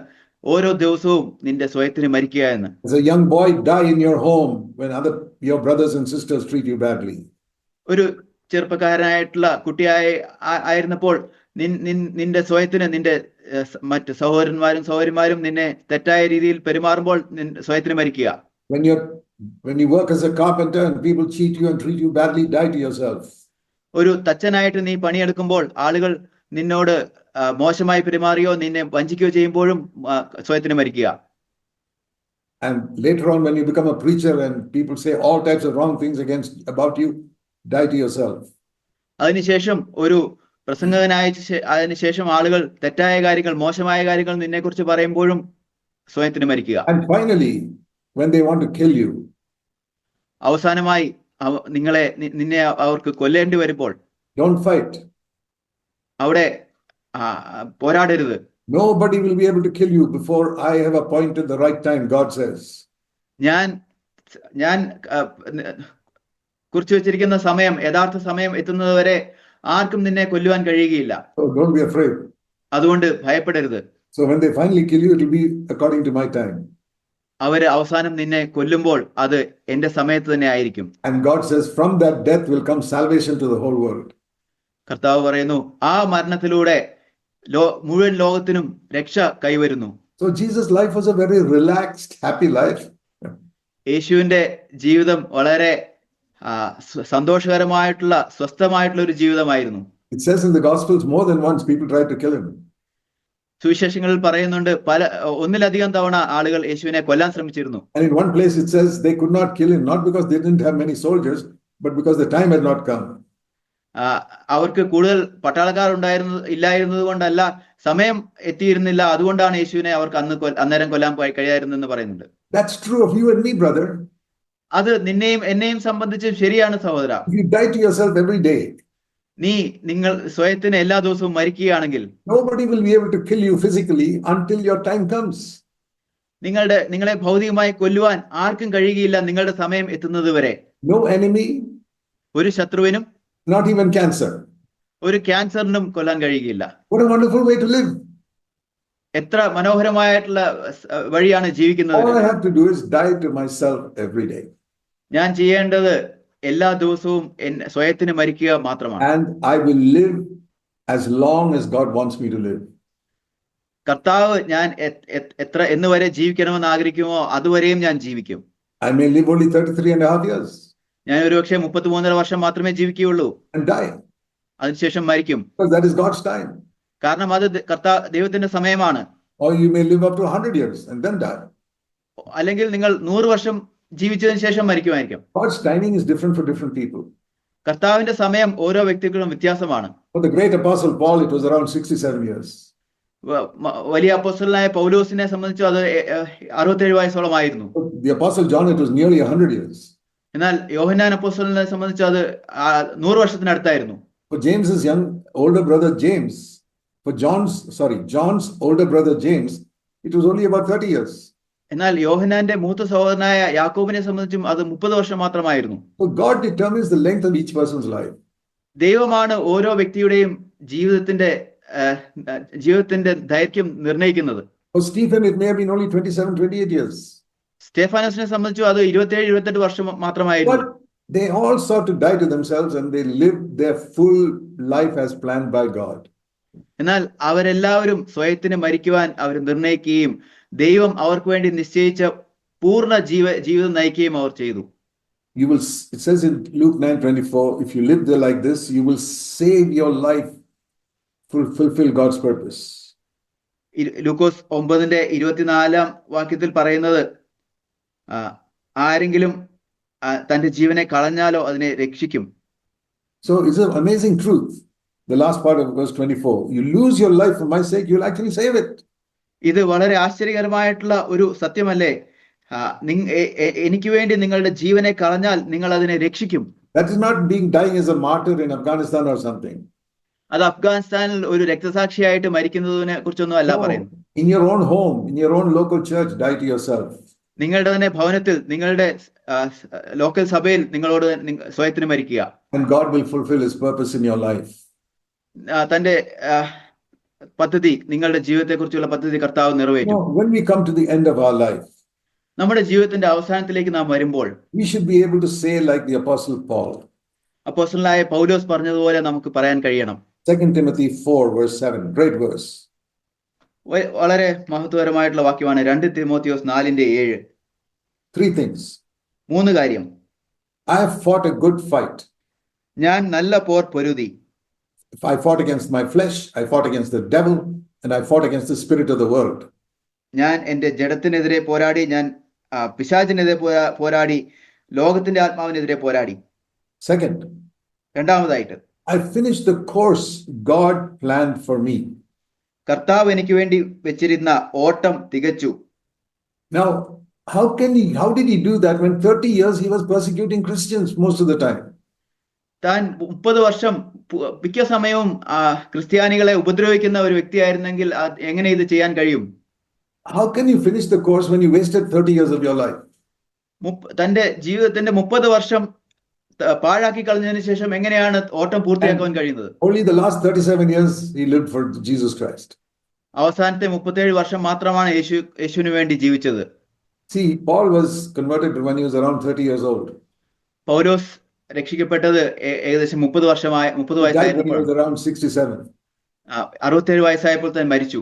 ഓരോ ദിവസവും നിന്റെ സ്വയത്തിന് മരിക്കുക എന്ന്. As a young boy, die in your home when your brothers and sisters treat you badly. ഒരു ചെറുപ്പക്കാരനായിട്ടുള്ള ആയിരുന്നപ്പോൾ നിന്റെ സ്വയത്തിന് നിന്റെ മറ്റ് സഹോദരന്മാരും നിന്നെ തെറ്റായ രീതിയിൽ പെരുമാറുമ്പോൾ സ്വയത്തിന് മരിക്കുക. When you work as a carpenter and people cheat you and treat you badly, die to yourself. ഒരു തച്ചനായിട്ട് നീ പണിയെടുക്കുമ്പോൾ ആളുകൾ നിന്നോട് മോശമായി പെരുമാറിയോ നിന്നെ വഞ്ചിക്കുകയോ ചെയ്യുമ്പോഴും സ്വയത്തിന് മരിക്കുക. And later on, when you become a preacher and people say all types of wrong things about you, die to yourself. അതിനുശേഷം ഒരു പ്രസംഗകനായ അതിനുശേഷം ആളുകൾ തെറ്റായ കാര്യങ്ങൾ, മോശമായ കാര്യങ്ങൾ നിന്നെക്കുറിച്ച് പറയുമ്പോഴും സ്വയത്തിന് മരിക്കുക. And finally, when they want to kill you, അവസാനമായി നിന്നെ അവർക്ക് കൊല്ലേണ്ടി വരുമ്പോൾ don't fight. അവിടെ പോരാടരുത്. Nobody will be able to kill you before I have appointed the right time, God says. ഞാൻ കുറിച്ചു വെച്ചിരിക്കുന്ന സമയം, യഥാർത്ഥ സമയം എത്തുന്നത് വരെ ആർക്കും നിന്നെ കൊല്ലുവാൻ കഴിയുകയില്ല. So don't be afraid. അതുകൊണ്ട് ഭയപ്പെടരുത്. So when they finally kill you, it will be according to my time. അവര് അവസാനം നിന്നെ കൊല്ലുമ്പോൾ അത് എന്റെ സമയത്ത് തന്നെ ആയിരിക്കും. And God says, from that death will come salvation to the whole world. കർത്താവ് പറയുന്നു, ആ മരണത്തിലൂടെ മുഴുവൻ ലോകത്തിനും രക്ഷ കൈവരുന്നു. So Jesus' life was a very relaxed, happy life. യേശുവിന്റെ ജീവിതം വളരെ സന്തോഷകരമായിട്ടുള്ള, സ്വസ്ഥമായിട്ടുള്ള ഒരു ജീവിതമായിരുന്നു. It says in the Gospels more than once people tried to kill him. സുവിശേഷങ്ങളിൽ പറയുന്നുണ്ട് ഒന്നിലധികം തവണ ആളുകൾ യേശുവിനെ കൊല്ലാൻ ശ്രമിച്ചിരുന്നു. And in one place it says they could not kill him, not because they didn't have many soldiers, but because the time had not come. അവർക്ക് കൂടുതൽ പട്ടാളക്കാർ ഇല്ലായിരുന്നത് കൊണ്ടല്ല, സമയം എത്തിയിരുന്നില്ല, അതുകൊണ്ടാണ് യേശുവിനെ അവർക്ക് അന്നേരം കൊല്ലാൻ കഴിയായിരുന്നെന്ന് പറയുന്നുണ്ട്. That's true of you and me, brother. അത് നിന്നെയും എന്നെയും സംബന്ധിച്ച് ശരിയാണ് സഹോദര. If you die to yourself every day, നിങ്ങൾ സ്വയത്തിന് എല്ലാ ദിവസവും മരിക്കുകയാണെങ്കിൽ nobody will be able to kill you physically until your time comes. നിങ്ങളെ ഭൗതികമായി കൊല്ലുവാൻ ആർക്കും കഴിയുകയില്ല നിങ്ങളുടെ സമയം എത്തുന്നത് വരെ. No enemy, ഒരു ശത്രുവിനും, not even cancer. ഒരു ക്യാൻസറിനും കൊല്ലാൻ കഴിയുകയില്ല. What a wonderful way to live. എത്ര മനോഹരമായിട്ടുള്ള വഴിയാണ് ജീവിക്കുന്നത്. All I have to do is die to myself every day. ഞാൻ ചെയ്യേണ്ടത് എല്ലാ ദിവസവും സ്വയത്തിന് മരിക്കുക മാത്രമാണ്. And I will live as long as God wants me to live. കർത്താവ് ഞാൻ എന്ന് വരെ ജീവിക്കണമെന്ന് ആഗ്രഹിക്കുമോ അതുവരെയും ഞാൻ ജീവിക്കും. I may live only 33.5 years. ഞാൻ ഒരുപക്ഷെ 33.5 വർഷം മാത്രമേ ജീവിക്കുകയുള്ളൂ. And die. അതിനുശേഷം മരിക്കും. Because that is God's time. കാരണം അത് ദൈവത്തിന്റെ സമയമാണ്. Or you may live up to 100 years and then die. അല്ലെങ്കിൽ നിങ്ങൾ 100 വർഷം ജീവിച്ചതിന് ശേഷം മരിക്കുമായിരിക്കും. God's timing is different for different people. കർത്താവിന്റെ സമയം ഓരോ വ്യക്തികളും വ്യത്യാസമാണ്. For the great apostle Paul, it was around 67 years. വലിയ അപ്പോസ്തലനായ പൗലോസിനെ സംബന്ധിച്ച് അത് 67 വയസ്സോളമായിരുന്നു. The apostle John, it was nearly 100 years. എന്നാൽ യോഹന്നാൻ അപ്പോസ്തലനെ സംബന്ധിച്ച് അത് 100 വർഷത്തിനടുത്തായിരുന്നു. For James's older brother James, John's older brother James, it was only about 30 years. എന്നാൽ യോഹന്നാന്റെ മൂത്ത സഹോദരനായ യാക്കോബിനെ സംബന്ധിച്ചും അത് 30 വർഷം മാത്രമായിരുന്നു. So God determines the length of each person's life. ദൈവമാണ് ഓരോ വ്യക്തിയുടെയും ജീവിതത്തിന്റെ ദൈർഘ്യം നിർണ്ണയിക്കുന്നത്. For Stephen, it may have been only 27-28 years. സ്റ്റെഫാനസിനെ സംബന്ധിച്ചു അത് 27-28 വർഷം മാത്രമായിരുന്നു. But they all sought to die to themselves and they lived their full life as planned by God. എന്നാൽ അവരെല്ലാവരും സ്വയത്തിന് മരിക്കുവാൻ അവർ നിർണ്ണയിക്കുകയും ദൈവം അവർക്ക് വേണ്ടി നിശ്ചയിച്ച പൂർണ്ണ ജീവിതം നയിക്കുകയും അവർ ചെയ്തു. It says in Luke 9:24, if you live there like this, you will save your life, fulfill God's purpose. ലൂക്കോസ് 9:24 പറയുന്നത് ആരെങ്കിലും തന്റെ ജീവനെ കളഞ്ഞാലോ അതിനെ രക്ഷിക്കും. So it's an amazing truth. The last part of verse 24, you lose your life for my sake, you'll actually save it. ഇത് വളരെ ആശ്ചര്യകരമായിട്ടുള്ള ഒരു സത്യമല്ലേ? എനിക്ക് വേണ്ടി നിങ്ങളുടെ ജീവനെ കളഞ്ഞാൽ നിങ്ങൾ അതിനെ രക്ഷിക്കും. That is not dying as a martyr in Afghanistan or something. അത് അഫ്ഗാനിസ്ഥാനിൽ ഒരു രക്തസാക്ഷിയായിട്ട് മരിക്കുന്നതിനെ കുറിച്ചൊന്നും അല്ല പറയുന്നത്. In your own home, in your own local church, die to yourself. നിങ്ങളുടെ തന്നെ ഭവനത്തിൽ, നിങ്ങളുടെ ലോക്കൽ സഭയിൽ നിങ്ങളോട് സ്വയത്തിന് മരിക്കുക. And God will fulfill his purpose in your life. തന്റെ പദ്ധതി, നിങ്ങളുടെ ജീവിതത്തെ കുറിച്ചുള്ള പദ്ധതി കർത്താവ് നിറവേറ്റും. When we come to the end of our life, നമ്മുടെ ജീവിതത്തിന്റെ അവസാനത്തിലേക്ക് നാം വരുമ്പോൾ we should be able to say like the apostle Paul. അപ്പോസ്തലനായ പൗലോസ് പറഞ്ഞതുപോലെ നമുക്ക് പറയാൻ കഴിയണം. 2 Timothy 4:7, great verse. വളരെ മഹത്വകരമായിട്ടുള്ള വാക്യമാണ് 2 തിമോത്തിയോസ് 4:7. 3 things. 3 കാര്യം. I have fought a good fight. ഞാൻ നല്ല പോർ പൊരുതി. if I fought against my flesh, I fought against the devil, and I fought against the spirit of the world. ഞാൻ എൻ്റെ ജഡത്തിനെതിരെ പോരാടി, ഞാൻ പിശാചിനെതിരെ പോരാടി, ലോകത്തിന്റെ ആത്മാവിനെതിരെ പോരാടി. Second, രണ്ടാമതായിട്ട്, I finished the course God planned for me. കർത്താവ് എനിക്ക് വേണ്ടി വെച്ചിരുന്ന ഓട്ടം തികച്ചു. Now, how did he do that when 30 years he was persecuting Christians most of the time? താൻ 30 വർഷം മിക്ക സമയവും ക്രിസ്ത്യാനികളെ ഉപദ്രവിക്കുന്ന ഒരു വ്യക്തിയായിരുന്നെങ്കിൽ എങ്ങനെ ഇത് ചെയ്യാൻ കഴിയും? How can you finish the course when you wasted 30 years of your life? തന്റെ ജീവിതത്തിന്റെ 30 വർഷം പാഴാക്കി കളഞ്ഞതിന് ശേഷം എങ്ങനെയാണ് ഓട്ടം പൂർത്തിയാക്കാൻ കഴിയുന്നത്? Only the last 37 years he lived for Jesus Christ. അവസാനത്തെ 37 വർഷം മാത്രമാണ് യേശുവിന് വേണ്ടി ജീവിച്ചത്. See, Paul was converted when he was around 30 years old. പൗലോസ് രക്ഷിക്കപ്പെട്ടത് ഏകദേശം 30 വയസ്സായപ്പോൾ, he was around 67. 67 വയസ്സായപ്പോൾ തന്നെ മരിച്ചു.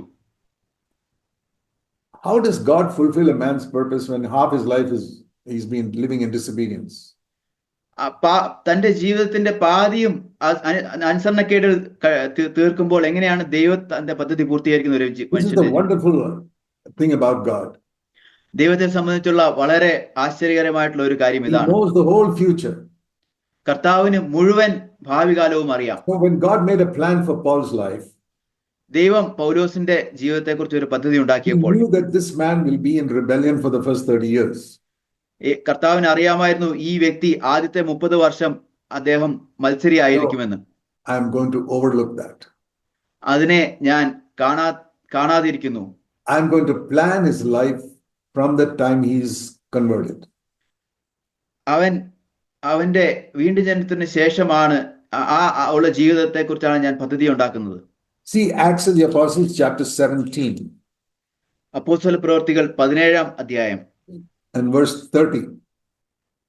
How does God fulfill a man's purpose when half his life he's been living in disobedience? തന്റെ ജീവിതത്തിന്റെ പാതിയും അനുസരണക്കേട് തീർക്കുമ്പോൾ എങ്ങനെയാണ് ദൈവം തന്റെ പദ്ധതി പൂർത്തീകരിക്കുന്ന ഒരു This is the wonderful thing about God. ദൈവത്തെ സംബന്ധിച്ചുള്ള വളരെ ആശ്ചര്യകരമായിട്ടുള്ള ഒരു കാര്യം He ഇതാണ്. knows the whole future. കർത്താവിന് മുഴുവൻ ഭാവി കാലവും അറിയാം. So when God made a plan for Paul's life, ദൈവം പൗലോസിന്റെ ജീവിതത്തെ കുറിച്ച് ഒരു പദ്ധതി he ഉണ്ടാക്കിയപ്പോൾ knew that this man will be in rebellion for the first 30 years. കർത്താവിന് അറിയാമായിരുന്നു ഈ വ്യക്തി ആദ്യത്തെ 30 വർഷം അദ്ദേഹം മത്സരിയായിരിക്കുമെന്ന്. I am going to overlook that. അതിനെ ഞാൻ കാണാതിരിക്കുന്നു. I am going to plan his life from the time he is converted. അവന്റെ വീണ്ടും ജനനത്തിന് ശേഷമാണ് ഉള്ള ജീവിതത്തെ കുറിച്ചാണ് ഞാൻ പദ്ധതി ഉണ്ടാക്കുന്നത്. See Acts of the Apostles chapter 17 അപ്പോസ്തല പ്രവൃത്തികൾ 17-ാം അധ്യായം and verse 30.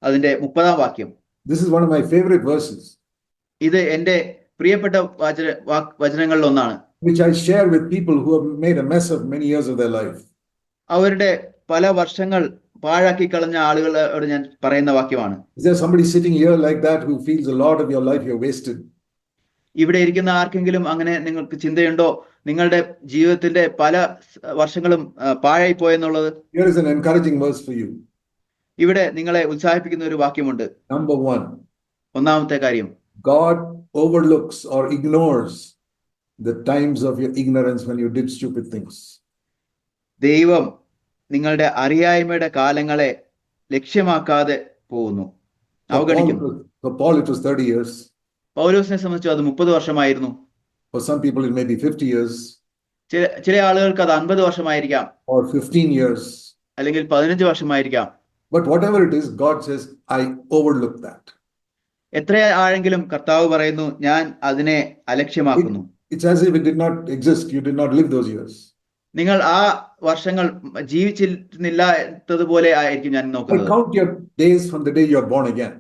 അതിന്റെ 30-ാം വാക്യം. This is one of my favorite verses, ഇത് എൻ്റെ പ്രിയപ്പെട്ട വചനങ്ങളിൽ ഒന്നാണ്, which I share with people who have made a mess of many years of their life. അവരുടെ പല വർഷങ്ങൾ പാഴാക്കി കളഞ്ഞ ആളുകളോട് ഞാൻ പറയുന്ന വാക്യമാണ്. Is there somebody sitting here like that who feels a lot of your life you're wasted? ഇവിടെ ഇരിക്കുന്ന ആർക്കെങ്കിലും അങ്ങനെ നിങ്ങൾക്ക് ചിന്തയുണ്ടോ നിങ്ങളുടെ ജീവിതത്തിന്റെ പല വർഷങ്ങളും പാഴായി പോയെന്നുള്ളത്? Here is an encouraging verse for you. ഇവിടെ നിങ്ങളെ ഉത്സാഹിപ്പിക്കുന്ന ഒരു വാക്യമുണ്ട്. Number 1. ഒന്നാമത്തെ കാര്യം, God overlooks or ignores the times of your ignorance when you did stupid things. ദൈവം നിങ്ങളുടെ അറിയായ്മയുടെ കാലങ്ങളെ ലക്ഷ്യമാക്കാതെ പോകുന്നു, അവഗണിക്കുന്നു. For Paul it was 30 years. പൗലോസിനെ സംബന്ധിച്ച് അത് 30 വർഷമായിരുന്നു. For some people it may be 50 years. ചില ആളുകൾക്ക് അത് 50 വർഷമായിരിക്കാം, or 15 years. അല്ലെങ്കിൽ 15 വർഷമായിരിക്കാം. But whatever it is, God says, I overlook that. എത്ര ആഴെങ്കിലും കർത്താവ് പറയുന്നു, ഞാൻ അതിനെ അലക്ഷ്യമാക്കുന്നു. It's as if it did not exist. You did not live those years. നിങ്ങൾ ആ വർഷങ്ങൾ ജീവിച്ചിരുന്നില്ലാത്തതുപോലെ ആയിരിക്കും ഞാൻ നോക്കുന്നത്. Count your days from the day you are born again.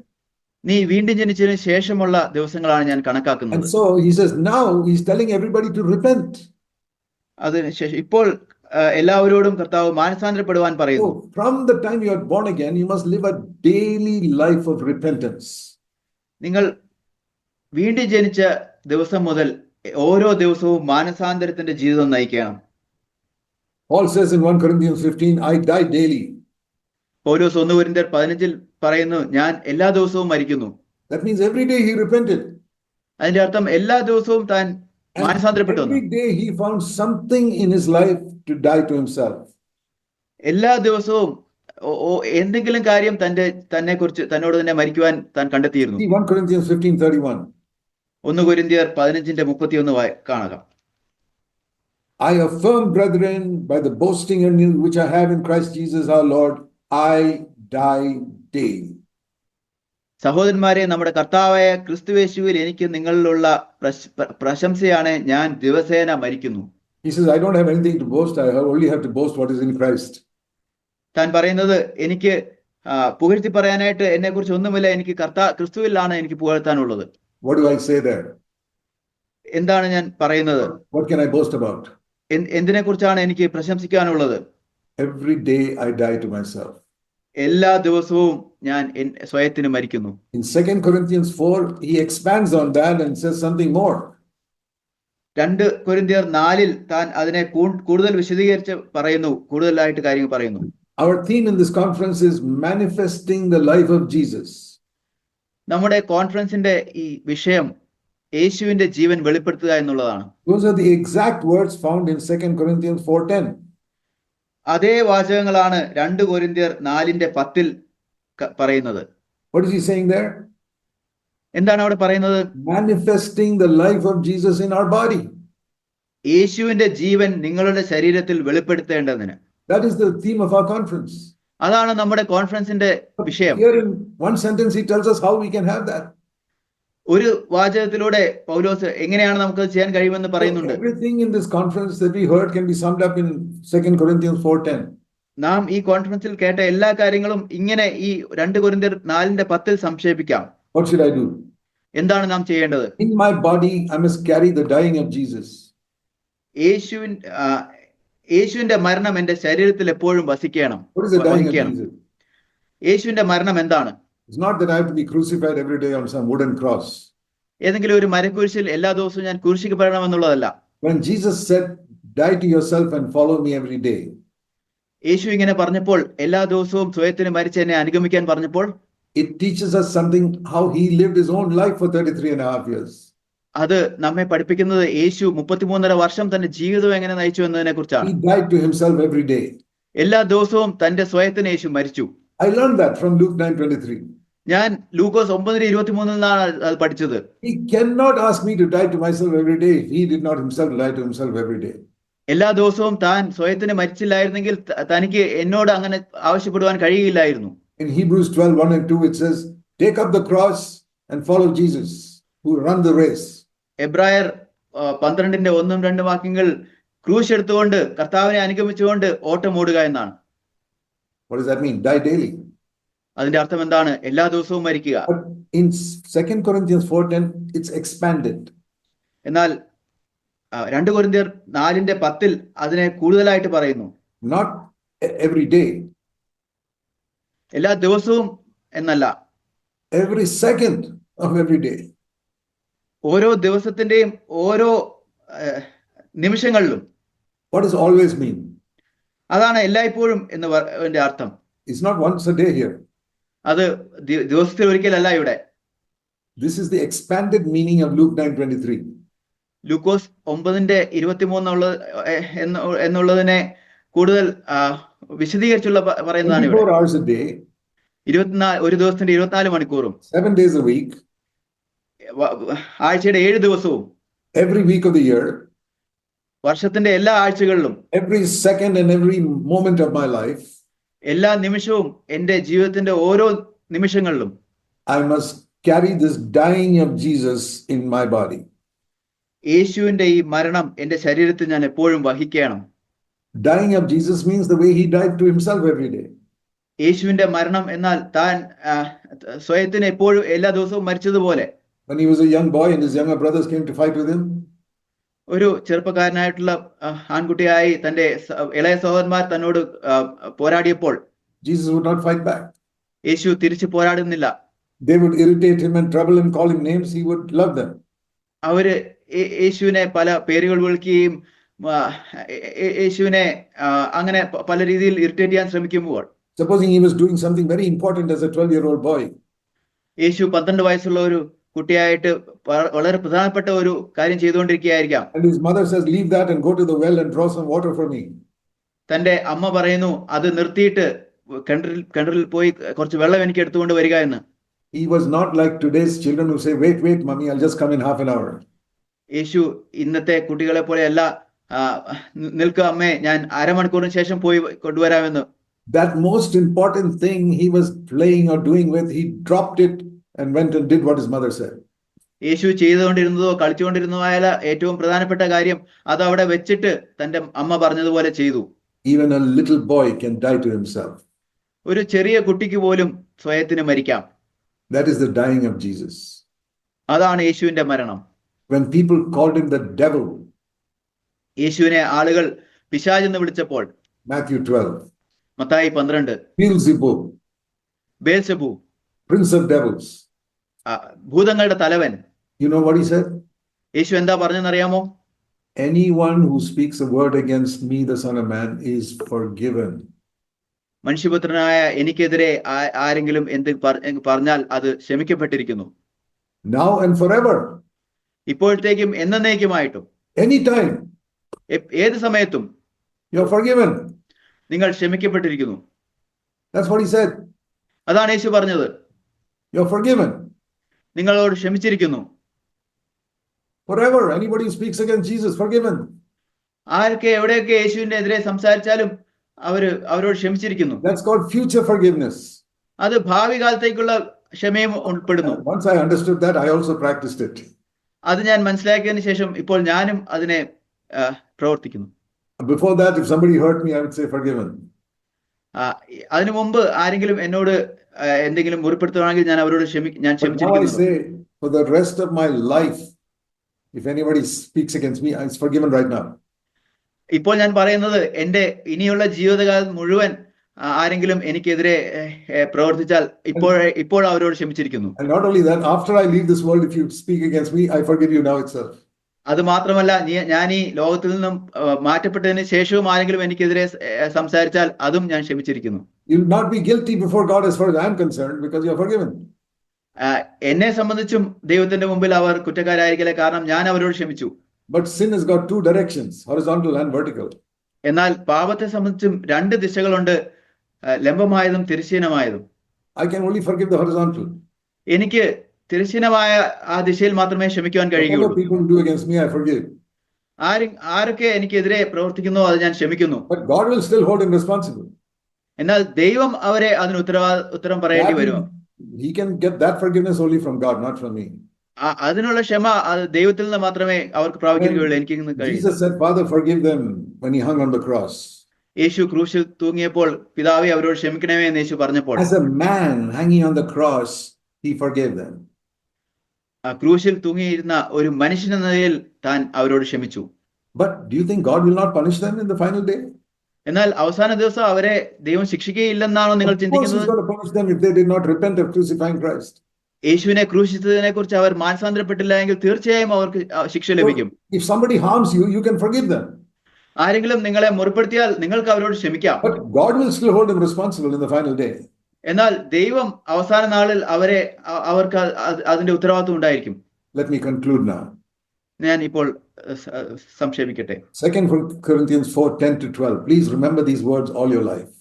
നീ വീണ്ടും ജനിച്ചതിന് ശേഷമുള്ള ദിവസങ്ങളാണ് ഞാൻ കണക്കാക്കുന്നത്. And so he says now he's telling everybody to repent. അതിനുശേഷം ഇപ്പോൾ എല്ലാവരോടും കർത്താവ് മാനസാന്തരപ്പെടുവാൻ പറയുന്നു. From the time you are born again, you must live a daily life of repentance. നിങ്ങൾ വീണ്ടും ജനിച്ച ദിവസം മുതൽ ഓരോ ദിവസവും മാനസാന്തരത്തിന്റെ ജീവിതം നയിക്കണം. Paul says in 1 Corinthians 15, I die daily. പൗലോസ് 1 കൊരിന്ത്യർ 15-ൽ പറയുന്നു, ഞാൻ എല്ലാ ദിവസവും മരിക്കുന്നു. That means every day he repented. അതിന്റെ അർത്ഥം എല്ലാ ദിവസവും താൻ മാനസാന്തരപ്പെട്ടു. Every day he found something in his life to die to himself. എല്ലാ ദിവസവും എന്തെങ്കിലും കാര്യം തന്നെ കുറിച്ച് തന്നോട് തന്നെ മരിക്കുവാൻ താൻ കണ്ടെത്തിയിരുന്നു. 1 Corinthians 15:31. 1 കൊരിന്ത്യർ 15:31 കാണുക. I affirm, brethren, by the boasting which I have in Christ Jesus our Lord, I die daily. സഹോദരന്മാരെ, നമ്മുടെ കർത്താവായ ക്രിസ്തുയേശുവിൽ എനിക്ക് നിങ്ങളിലുള്ള പ്രശംസയാണ്, ഞാൻ ദിവസേന മരിക്കുന്നു. He says, I don't have anything to boast. I only have to boast what is in Christ. താൻ പറയുന്നത്, എനിക്ക് പുകഴ്ത്തി പറയാനായിട്ട് എന്നെ കുറിച്ച് ഒന്നുമില്ല, എനിക്ക് ക്രിസ്തുവിലാണ് എനിക്ക് പുകഴ്ത്താനുള്ളത്. What do I say there? എന്താണ് ഞാൻ പറയുന്നത്? What can I boast about? എന്തിനെ കുറിച്ചാണ് എനിക്ക് പ്രശംസിക്കാനുള്ളത്? Every day I die to myself. എല്ലാ ദിവസവും ഞാൻ സ്വയത്തിന് മരിക്കുന്നു. In 2 Corinthians 4, he expands on that and says something more. 2 കൊരിന്ത്യർ 4-ൽ താൻ അതിനെ കൂടുതൽ വിശദീകരിച്ച് പറയുന്നു, കൂടുതലായിട്ട് കാര്യങ്ങൾ പറയുന്നു. Our theme in this conference is manifesting the life of Jesus. നമ്മുടെ കോൺഫറൻസിന്റെ ഈ വിഷയം യേശുവിന്റെ ജീവൻ വെളിപ്പെടുത്തുക എന്നുള്ളതാണ്. Those are the exact words found in 2 Corinthians 4:10. അതേ വാചകങ്ങളാണ് 2 കൊരിന്ത്യർ 4:10 പറയുന്നത്. What is he saying there? എന്താണ് അവിടെ പറയുന്നത്? Manifesting the life of Jesus in our body. യേശുവിന്റെ ജീവൻ നിങ്ങളുടെ ശരീരത്തിൽ വെളിപ്പെടുത്തേണ്ടതിന്. That is the theme of our conference. അതാണ് നമ്മുടെ കോൺഫറൻസിന്റെ വിഷയം. Here in one sentence he tells us how we can have that. ഒരു വാചകത്തിലൂടെ പൗലോസ് എങ്ങനെയാണ് നമുക്ക് ചെയ്യാൻ കഴിയുമെന്ന് പറയുന്നുണ്ട്. Everything in this conference that we heard can be summed up in 2 Corinthians 4:10. നാം ഈ കോൺഫറൻസിൽ കേട്ട എല്ലാ കാര്യങ്ങളും ഇങ്ങനെ ഈ 2 കൊരിന്ത്യർ 4:10 സംക്ഷേപിക്കാം. What should I do? എന്താണ് നാം ചെയ്യേണ്ടത്? In my body I must carry the dying of Jesus. യേശുവിന്റെ മരണം എന്റെ ശരീരത്തിൽ എപ്പോഴും വസിക്കണം. What is the dying of Jesus? യേശുവിന്റെ മരണം എന്താണ്? It's not that I have to be crucified every day on some wooden cross. ഏതെങ്കിലും ഒരു മരക്കുരിശിൽ എല്ലാ ദിവസവും ഞാൻ ക്രൂശിക്കപ്പെടണമെന്നുള്ളതല്ല. When Jesus said, "Die to yourself and follow me every day," യേശു ഇങ്ങനെ പറഞ്ഞപ്പോൾ, എല്ലാ ദിവസവും സ്വയത്തിന് മരിച്ച് എന്നെ അനുഗമിക്കാൻ പറഞ്ഞപ്പോൾ, it teaches us something how he lived his own life for 33.5 years. അത് നമ്മെ പഠിപ്പിക്കുന്നത് യേശു 33.5 വർഷം തന്റെ ജീവിതം എങ്ങനെ നയിച്ചു എന്നതിനെ കുറിച്ചാണ്. He died to himself every day. എല്ലാ ദിവസവും തന്റെ സ്വയത്തിന് യേശു മരിച്ചു. I learned that from Luke 9:23. ഞാൻ ലൂക്കോസ് 9:23 അത് പഠിച്ചത്. He cannot ask me to die to myself every day if he did not himself die to himself every day. എല്ലാ ദിവസവും താൻ സ്വയത്തിന് മരിച്ചില്ലായിരുന്നെങ്കിൽ തനിക്ക് എന്നോട് അങ്ങനെ ആവശ്യപ്പെടുവാൻ കഴിയില്ലായിരുന്നു. In Hebrews 12:1-2 it says, "Take up the cross and follow Jesus, who run the race." എബ്രായർ 12:1-2 വാക്യങ്ങൾ ക്രൂശ് എടുത്തുകൊണ്ട് കർത്താവിനെ അനുഗമിച്ചുകൊണ്ട് ഓട്ടം ഓടുക എന്നാണ്. What does that mean? Die daily. അതിന്റെ അർത്ഥം എന്താണ്? എല്ലാ ദിവസവും മരിക്കുക. But in 2 Corinthians 4:10 it's expanded. എന്നാൽ 2 കൊരിന്ത്യർ 4:10 അതിനെ കൂടുതലായിട്ട് പറയുന്നു. Not every day. എല്ലാ ദിവസവും എന്നല്ല, Every second of every day. ഓരോ ദിവസത്തിന്റെയും ഓരോ നിമിഷങ്ങളിലും. What does always mean? അതാണ് എല്ലായ്പ്പോഴും എന്നതിന്റെ അർത്ഥം. It's not once a day here. അത് ദിവസത്തിൽ ഒരിക്കലല്ല ഇവിടെ. This is the expanded meaning of Luke 9:23. ലൂക്കോസ് 9:23 എന്നുള്ളതിനെ കൂടുതൽ വിശദീകരിച്ചുള്ള പറയുന്നതാണ് ഇവിടെ. 24 hours a day. ഒരു ദിവസത്തിന്റെ 24 മണിക്കൂറും 7 days a week. ആഴ്ചയുടെ 7 ദിവസവും. Every week of the year. വർഷത്തിന്റെ എല്ലാ ആഴ്ചകളിലും. Every second and every moment of my life. എല്ലാ നിമിഷവും എന്റെ ജീവിതത്തിന്റെ ഓരോ നിമിഷങ്ങളിലും I must carry this dying of Jesus in my body. യേശുവിന്റെ ഈ മരണം എന്റെ ശരീരത്തിൽ ഞാൻ എപ്പോഴും വഹിക്കണം. Dying of Jesus means the way he died to himself every day. യേശുവിന്റെ മരണം എന്നാൽ താൻ സ്വയത്തിന് എപ്പോഴും എല്ലാ ദിവസവും മരിച്ചതുപോലെ. When he was a young boy and his younger brothers came to fight with him, ഒരു ചെറുപ്പക്കാരനായിട്ടുള്ള ആൺകുട്ടിയായി തന്റെ ഇളയ സഹോദരന്മാർ തന്നോട് പോരാടിയപ്പോൾ Jesus would not fight back. യേശു തിരിച്ചു പോരാടുന്നില്ല. They would irritate him and trouble him, call him names. He would love them. അവര് യേശുവിനെ പല പേരുകൾ വിളിക്കുകയും യേശുവിനെ അങ്ങനെ പല രീതിയിൽ ഇറിറ്റേറ്റ് ചെയ്യാൻ ശ്രമിക്കുമ്പോൾ, Supposing he was doing something very important as a 12-year-old boy. യേശു 12 വയസ്സുള്ള ഒരു കുട്ടിയായിട്ട് വളരെ പ്രധാനപ്പെട്ട ഒരു കാര്യം ചെയ്തുകൊണ്ടിരിക്കുകയായിരിക്കാം. And his mother says, "Leave that and go to the well and draw some water for me." തന്റെ അമ്മ പറയുന്നു, അത് നിർത്തിയിട്ട് കിണറിൽ പോയി കുറച്ച് വെള്ളം എനിക്ക് എടുത്തുകൊണ്ട് വരിക എന്ന്. He was not like today's children who say, wait, mommy, I'll just come in half an hour. യേശു ഇന്നത്തെ കുട്ടികളെ പോലെയല്ല, നിൽക്കുക അമ്മേ, ഞാൻ അരമണിക്കൂറിന് ശേഷം പോയി കൊണ്ടുവരാമെന്ന്. That most important thing he was playing or doing with, he dropped it and went and did what his mother said. യേശു ചെയ്തുകൊണ്ടിരുന്നതോ കളിച്ചുകൊണ്ടിരുന്നതായ ഏറ്റവും പ്രധാനപ്പെട്ട കാര്യം അത് അവിടെ വെച്ചിട്ട് തന്റെ അമ്മ പറഞ്ഞതുപോലെ ചെയ്തു. Even a little boy can die to himself. ഒരു ചെറിയ കുട്ടിക്ക് പോലും സ്വയത്തിന് മരിക്കാം. That is the dying of Jesus. അതാണ് യേശുവിന്റെ മരണം. When people called him the devil, യേശുവിനെ ആളുകൾ പിശാചെന്ന് വിളിച്ചപ്പോൾ, Matthew 12, Mathai 12, Beelzebub, ബേൽസെബൂ, prince of devils, ഭൂതങ്ങളുടെ തലവൻ, you know what he said? യേശു എന്താ പറഞ്ഞെന്നറിയാമോ? anyone who speaks a word against me, the Son of Man, is forgiven. മനുഷ്യപുത്രനായ എനിക്കെതിരെ ആരെങ്കിലും എന്ത് പറഞ്ഞാൽ അത് ക്ഷമിക്കപ്പെട്ടിരിക്കുന്നു. Now and forever. ഇപ്പോഴത്തേക്കും എന്നേക്കുമായിട്ടും. Anytime. ഏത് സമയത്തും. You're forgiven. നിങ്ങൾ ക്ഷമിക്കപ്പെട്ടിരിക്കുന്നു. That's what he said. അതാണ് യേശു പറഞ്ഞത്. You're forgiven. നിങ്ങളോട് ക്ഷമിച്ചിരിക്കുന്നു. Forever. Anybody who speaks against Jesus, forgiven. ആരൊക്കെ എവിടെയൊക്കെ യേശുവിന്റെ എതിരെ സംസാരിച്ചാലും അവരോട് ക്ഷമിച്ചിരിക്കുന്നു. That's called future forgiveness. അത് ഭാവി കാലത്തേക്കുള്ള ക്ഷമയും ഉൾപ്പെടുന്നു. Once I understood that, I also practiced it. അത് ഞാൻ മനസ്സിലാക്കിയതിനു ശേഷം ഇപ്പോൾ ഞാനും അതിനെ പ്രവർത്തിക്കുന്നു. Before that, if somebody hurt me, I would say forgiven. അതിനു മുമ്പ് ആരെങ്കിലും എന്നോട് എന്തെങ്കിലും മുറിപ്പെടുത്തുകയാണെങ്കിൽ ഞാൻ അവരോട് ക്ഷമിച്ചിരിക്കുന്നു. Now I say, for the rest of my life, if anybody speaks against me, it's forgiven right now. ഇപ്പോൾ ഞാൻ പറയുന്നത് എന്റെ ഇനിയുള്ള ജീവിതകാലം മുഴുവൻ ആരെങ്കിലും എനിക്കെതിരെ പ്രവർത്തിച്ചാൽ ഇപ്പോൾ അവരോട് ക്ഷമിച്ചിരിക്കുന്നു. And not only that, after I leave this world, if you speak against me, I forgive you now itself. അത് മാത്രമല്ല, ഞാൻ ഈ ലോകത്തിൽ നിന്നും മാറ്റപ്പെട്ടതിന് ശേഷവും ആരെങ്കിലും എനിക്കെതിരെ സംസാരിച്ചാൽ അതും ഞാൻ ക്ഷമിച്ചിരിക്കുന്നു. You will not be guilty before God as far as I am concerned, because you are forgiven. എന്നെ സംബന്ധിച്ചും ദൈവത്തിന്റെ മുമ്പിൽ അവർ കുറ്റക്കാരായിരിക്കില്ല, കാരണം ഞാൻ അവരോട് ക്ഷമിച്ചു. But sin has got two directions, horizontal and vertical. എന്നാൽ പാപത്തെ സംബന്ധിച്ചും രണ്ട് ദിശകളുണ്ട്, ലംബമായതും തിരശ്ചീനമായതും. I can only forgive the horizontal. എനിക്ക് തിരശ്ചീനമായ ആ ദിശയിൽ മാത്രമേ ക്ഷമിക്കുവാൻ കഴിയുകയുള്ളൂ. Whatever people do against me, I forgive. ആരൊക്കെ എനിക്കെതിരെ പ്രവർത്തിക്കുന്നോ അത് ഞാൻ ക്ഷമിക്കുന്നു. But God will still hold him responsible. എന്നാൽ ദൈവം അവരെ അതിന് ഉത്തരം പറയേണ്ടി വരും. He can get that forgiveness only from God, not from me. അതിനുള്ള ക്ഷമ ദൈവത്തിൽ നിന്ന് മാത്രമേ അവർക്ക് പ്രാപിക്കുകയുള്ളൂ, എനിക്ക് കഴിയും. Jesus said, Father, forgive them, when he hung on the cross. യേശു ക്രൂശിൽ തൂങ്ങിയപ്പോൾ പിതാവേ അവരോട് ക്ഷമിക്കണമേ എന്ന് യേശു പറഞ്ഞപ്പോൾ, as a man hanging on the cross, he forgave them. ക്രൂശിൽ തൂങ്ങിയിരുന്ന ഒരു മനുഷ്യൻ എന്ന നിലയിൽ താൻ അവരോട് ക്ഷമിച്ചു. But do you think God will not punish them in the final day? എന്നാൽ അവസാന ദിവസം അവരെ ദൈവം ശിക്ഷിക്കുകയില്ലെന്നാണോ നിങ്ങൾ ചിന്തിക്കുന്നത്? He's going to punish them if they did not repent of crucifying Christ. യേശുവിനെ ക്രൂശിച്ചതിനെ കുറിച്ച് അവർ മാനസാന്തരപ്പെട്ടില്ല എങ്കിൽ തീർച്ചയായും അവർക്ക് ശിക്ഷ ലഭിക്കും. If somebody harms you, you can forgive them. ആരെങ്കിലും നിങ്ങളെ മുറിപ്പെടുത്തിയാൽ നിങ്ങൾക്ക് അവരോട് ക്ഷമിക്കാം. But God will still hold them responsible in the final day. എന്നാൽ ദൈവം അവസാന നാളിൽ അവർക്ക് അതിന്റെ ഉത്തരവാദിത്വം ഉണ്ടായിരിക്കും. Let me conclude now. ഞാൻ ഇപ്പോൾ സംക്ഷേപിക്കട്ടെ. 2 Corinthians 4:10-12. Please remember these words all your life.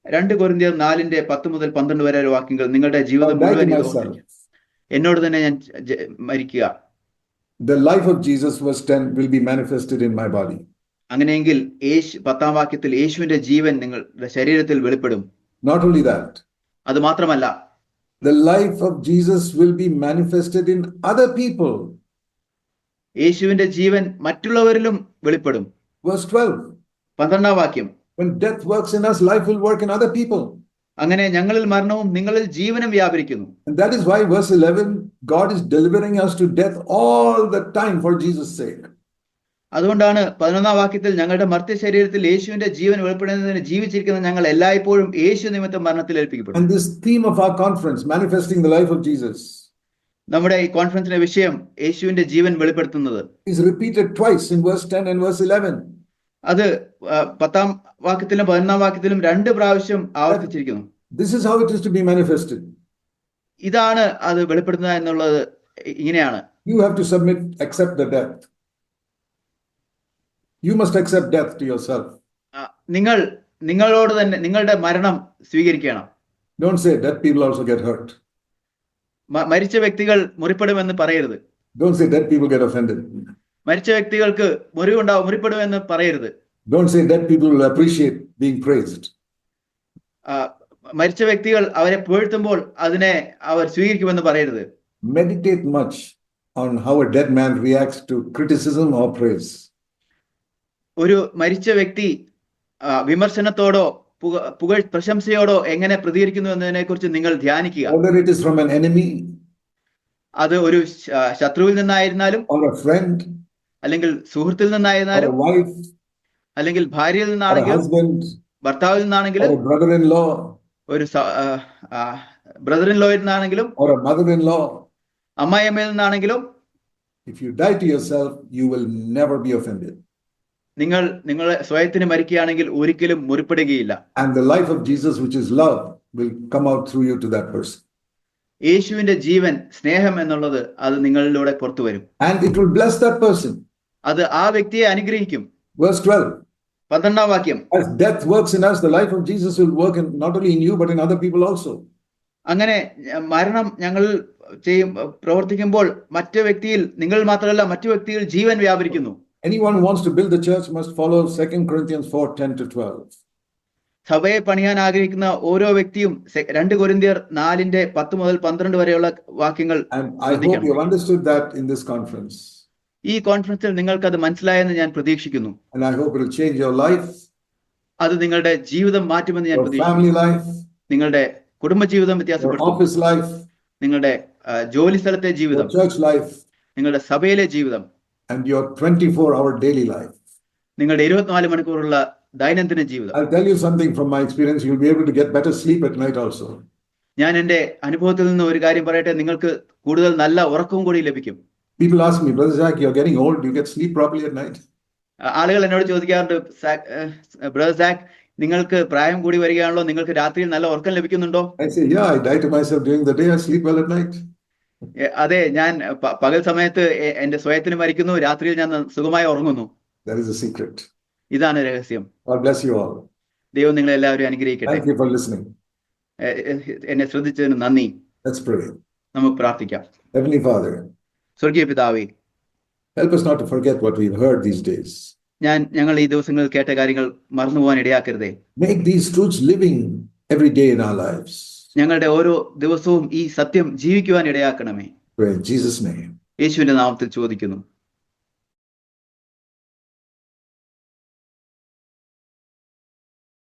2 കൊരിന്ത്യർ 4:10 മുതൽ 12 വരെ വാക്യങ്ങൾ നിങ്ങളുടെ ജീവിതം മുഴുവൻ എന്നോട് തന്നെ ഞാൻ മരിക്കുക. The life of Jesus, verse 10, will be manifested in my body. അങ്ങനെയെങ്കിൽ 10 വാക്യത്തിൽ യേശുവിന്റെ ജീവൻ നിങ്ങളുടെ ശരീരത്തിൽ വെളിപ്പെടും. Not only that, അത് മാത്രമല്ല, the life of Jesus will be manifested in other people. യേശുവിന്റെ ജീവൻ മറ്റുള്ളവരിലും വെളിപ്പെടും. Verse 12. 12 വാക്യം. When death works in us, life will work in other people. അങ്ങനെ ഞങ്ങളിൽ മരണവും നിങ്ങളിൽ ജീവനും വ്യാപരിക്കുന്നു. And that is why verse 11, God is delivering us to death all the time for Jesus' sake. അതുകൊണ്ടാണ് 11 വാക്യത്തിൽ ഞങ്ങളുടെ മർത്യ ശരീരത്തിൽ യേശുവിന്റെ ജീവൻ വെളിപ്പെടുന്നതിന് ജീവിച്ചിരിക്കുന്ന ഞങ്ങൾ എല്ലായ്പ്പോഴും യേശു നിമിത്തം മരണത്തിൽ ഏൽപ്പിക്കപ്പെടും. And this theme of our conference, manifesting the life of Jesus, നമ്മുടെ ഈ കോൺഫറൻസിന്റെ വിഷയം യേശുവിന്റെ ജീവൻ വെളിപ്പെടുത്തുന്നത്, is repeated twice in verse 10 and verse 11. അത് 10 വാക്യത്തിലും 11 വാക്യത്തിലും 2 പ്രാവശ്യം ആവർത്തിച്ചിരിക്കുന്നു. This is how it is to be manifested. ഇതാണ് അത് വെളിപ്പെടുത്തുന്നത് എന്നുള്ളത് ഇങ്ങനെയാണ്. You have to accept the death. You must accept death to yourself. നിങ്ങളോട് തന്നെ നിങ്ങളുടെ മരണം സ്വീകരിക്കണം. Don't say dead people also get hurt. മരിച്ച വ്യക്തികൾ മുറിപ്പെടുമെന്ന് പറയരുത്. Don't say dead people get offended. മരിച്ച വ്യക്തികൾക്ക് മുറിപ്പെടുമെന്ന് പറയരുത്. Don't say dead people will appreciate being praised. മരിച്ച വ്യക്തികൾ അവരെ പുകഴ്ത്തുമ്പോൾ അതിനെ അവർ സ്വീകരിക്കുമെന്ന് പറയരുത്. Meditate much on how a dead man reacts to criticism or praise. ഒരു മരിച്ച വ്യക്തി വിമർശനത്തോടോ പ്രശംസയോടോ എങ്ങനെ പ്രതികരിക്കുന്നു എന്നതിനെ കുറിച്ച് നിങ്ങൾ ധ്യാനിക്കുക. Whether it is from an enemy, അത് ഒരു ശത്രുവിൽ നിന്നായിരുന്നാലും, or a friend, അല്ലെങ്കിൽ സുഹൃത്തിൽ നിന്നായിരുന്നാലും, or a wife, അല്ലെങ്കിൽ ഭാര്യയിൽ നിന്നാണെങ്കിലും, ഭർത്താവിൽ നിന്നാണെങ്കിലും, or a brother-in-law, ഒരു ബ്രദർ ഇൻ ലോ നിന്നാണെങ്കിലും, or a mother-in-law, അമ്മായിയമ്മയിൽ നിന്നാണെങ്കിലും, If you die to yourself, you will never be offended. നിങ്ങൾ സ്വയത്തിന് മരിക്കുകയാണെങ്കിൽ ഒരിക്കലും മുറിപ്പെടുകയില്ല. And the life of Jesus, which is love, will come out through you to that person. യേശുവിന്റെ ജീവൻ സ്നേഹം എന്നുള്ളത് അത് നിങ്ങളിലൂടെ പുറത്തു വരും. And it will bless that person. അത് ആ വ്യക്തിയെ അനുഗ്രഹിക്കും. Verse 12. 12-ാം വാക്യം. As death works in us, the life of Jesus will work in not only in you but in other people also. അങ്ങനെ മരണം ഞങ്ങൾ പ്രവർത്തിക്കുമ്പോൾ മറ്റു വ്യക്തിയിൽ, നിങ്ങൾ മാത്രമല്ല മറ്റു വ്യക്തിയിൽ ജീവൻ വ്യാപരിക്കുന്നു. Anyone who wants to build the church must follow 2 Corinthians 4:10-12. സഭയെ പണിയാൻ ആഗ്രഹിക്കുന്ന ഓരോ വ്യക്തിയും 2 കൊരിന്ത്യർ 4:10-12 വരെയുള്ള വാക്യങ്ങൾ And I hope you have understood that in this conference. ഈ കോൺഫറൻസിൽ നിങ്ങൾക്ക് അത് മനസ്സിലായെന്ന് ഞാൻ പ്രതീക്ഷിക്കുന്നു. And I hope it will change your life, അത് നിങ്ങളുടെ ജീവിതം മാറ്റുമെന്ന് ഞാൻ your പ്രതീക്ഷിക്കുന്നു. family life, നിങ്ങളുടെ കുടുംബജീവിതം your വ്യത്യാസപ്പെടുത്തും. office life, നിങ്ങളുടെ ജോലി സ്ഥലത്തെ your ജീവിതം, church life, നിങ്ങളുടെ സഭയിലെ ജീവിതം, and your 24-hour daily life. നിങ്ങളുടെ 24 മണിക്കൂറുള്ള ദൈനംദിന ജീവിതം. I'll tell you something from my experience. You'll be able to get better sleep at night also. ഞാൻ എൻ്റെ അനുഭവത്തിൽ നിന്ന് ഒരു കാര്യം പറയട്ടെ, നിങ്ങൾക്ക് കൂടുതൽ നല്ല ഉറക്കവും കൂടി ലഭിക്കും. People ask me, Brother Zach, you're getting old. Do you get sleep properly at night? ആളുകൾ എന്നോട് ചോദിക്കാറുണ്ട്, ബ്രദർ സാക്ക്, നിങ്ങൾക്ക് പ്രായം കൂടി വരികയാണല്ലോ, നിങ്ങൾക്ക് രാത്രിയിൽ നല്ല ഉറക്കം ലഭിക്കുന്നുണ്ടോ? I say, yeah, I die to myself during the day. I sleep well at night. അതെ, ഞാൻ പകൽ സമയത്ത് എന്റെ സ്വയത്തിന് മരിക്കുന്നു, രാത്രിയിൽ ഞാൻ സുഖമായി ഉറങ്ങുന്നു. That is the secret. ഇതാണ് രഹസ്യം. God bless you all. ദൈവം നിങ്ങളെ എല്ലാവരും അനുഗ്രഹിക്കട്ടെ. Thank you for listening. എന്നെ ശ്രദ്ധിച്ചതിന് നന്ദി. Let's pray. നമുക്ക് പ്രാർത്ഥിക്കാം. Heavenly Father, സ്വർഗീയ പിതാവേ, help us not to forget what we've heard these days. ഞങ്ങൾ ഈ ദിവസങ്ങളിൽ കേട്ട കാര്യങ്ങൾ മറന്നുപോകാൻ ഇടയാക്കരുതേ. Make these truths living every day in our lives. ഞങ്ങളുടെ ഓരോ ദിവസവും ഈ സത്യം ജീവിക്കുവാൻ ഇടയാക്കണമേ. Pray in Jesus' name. യേശുവിന്റെ നാമത്തിൽ ചോദിക്കുന്നു.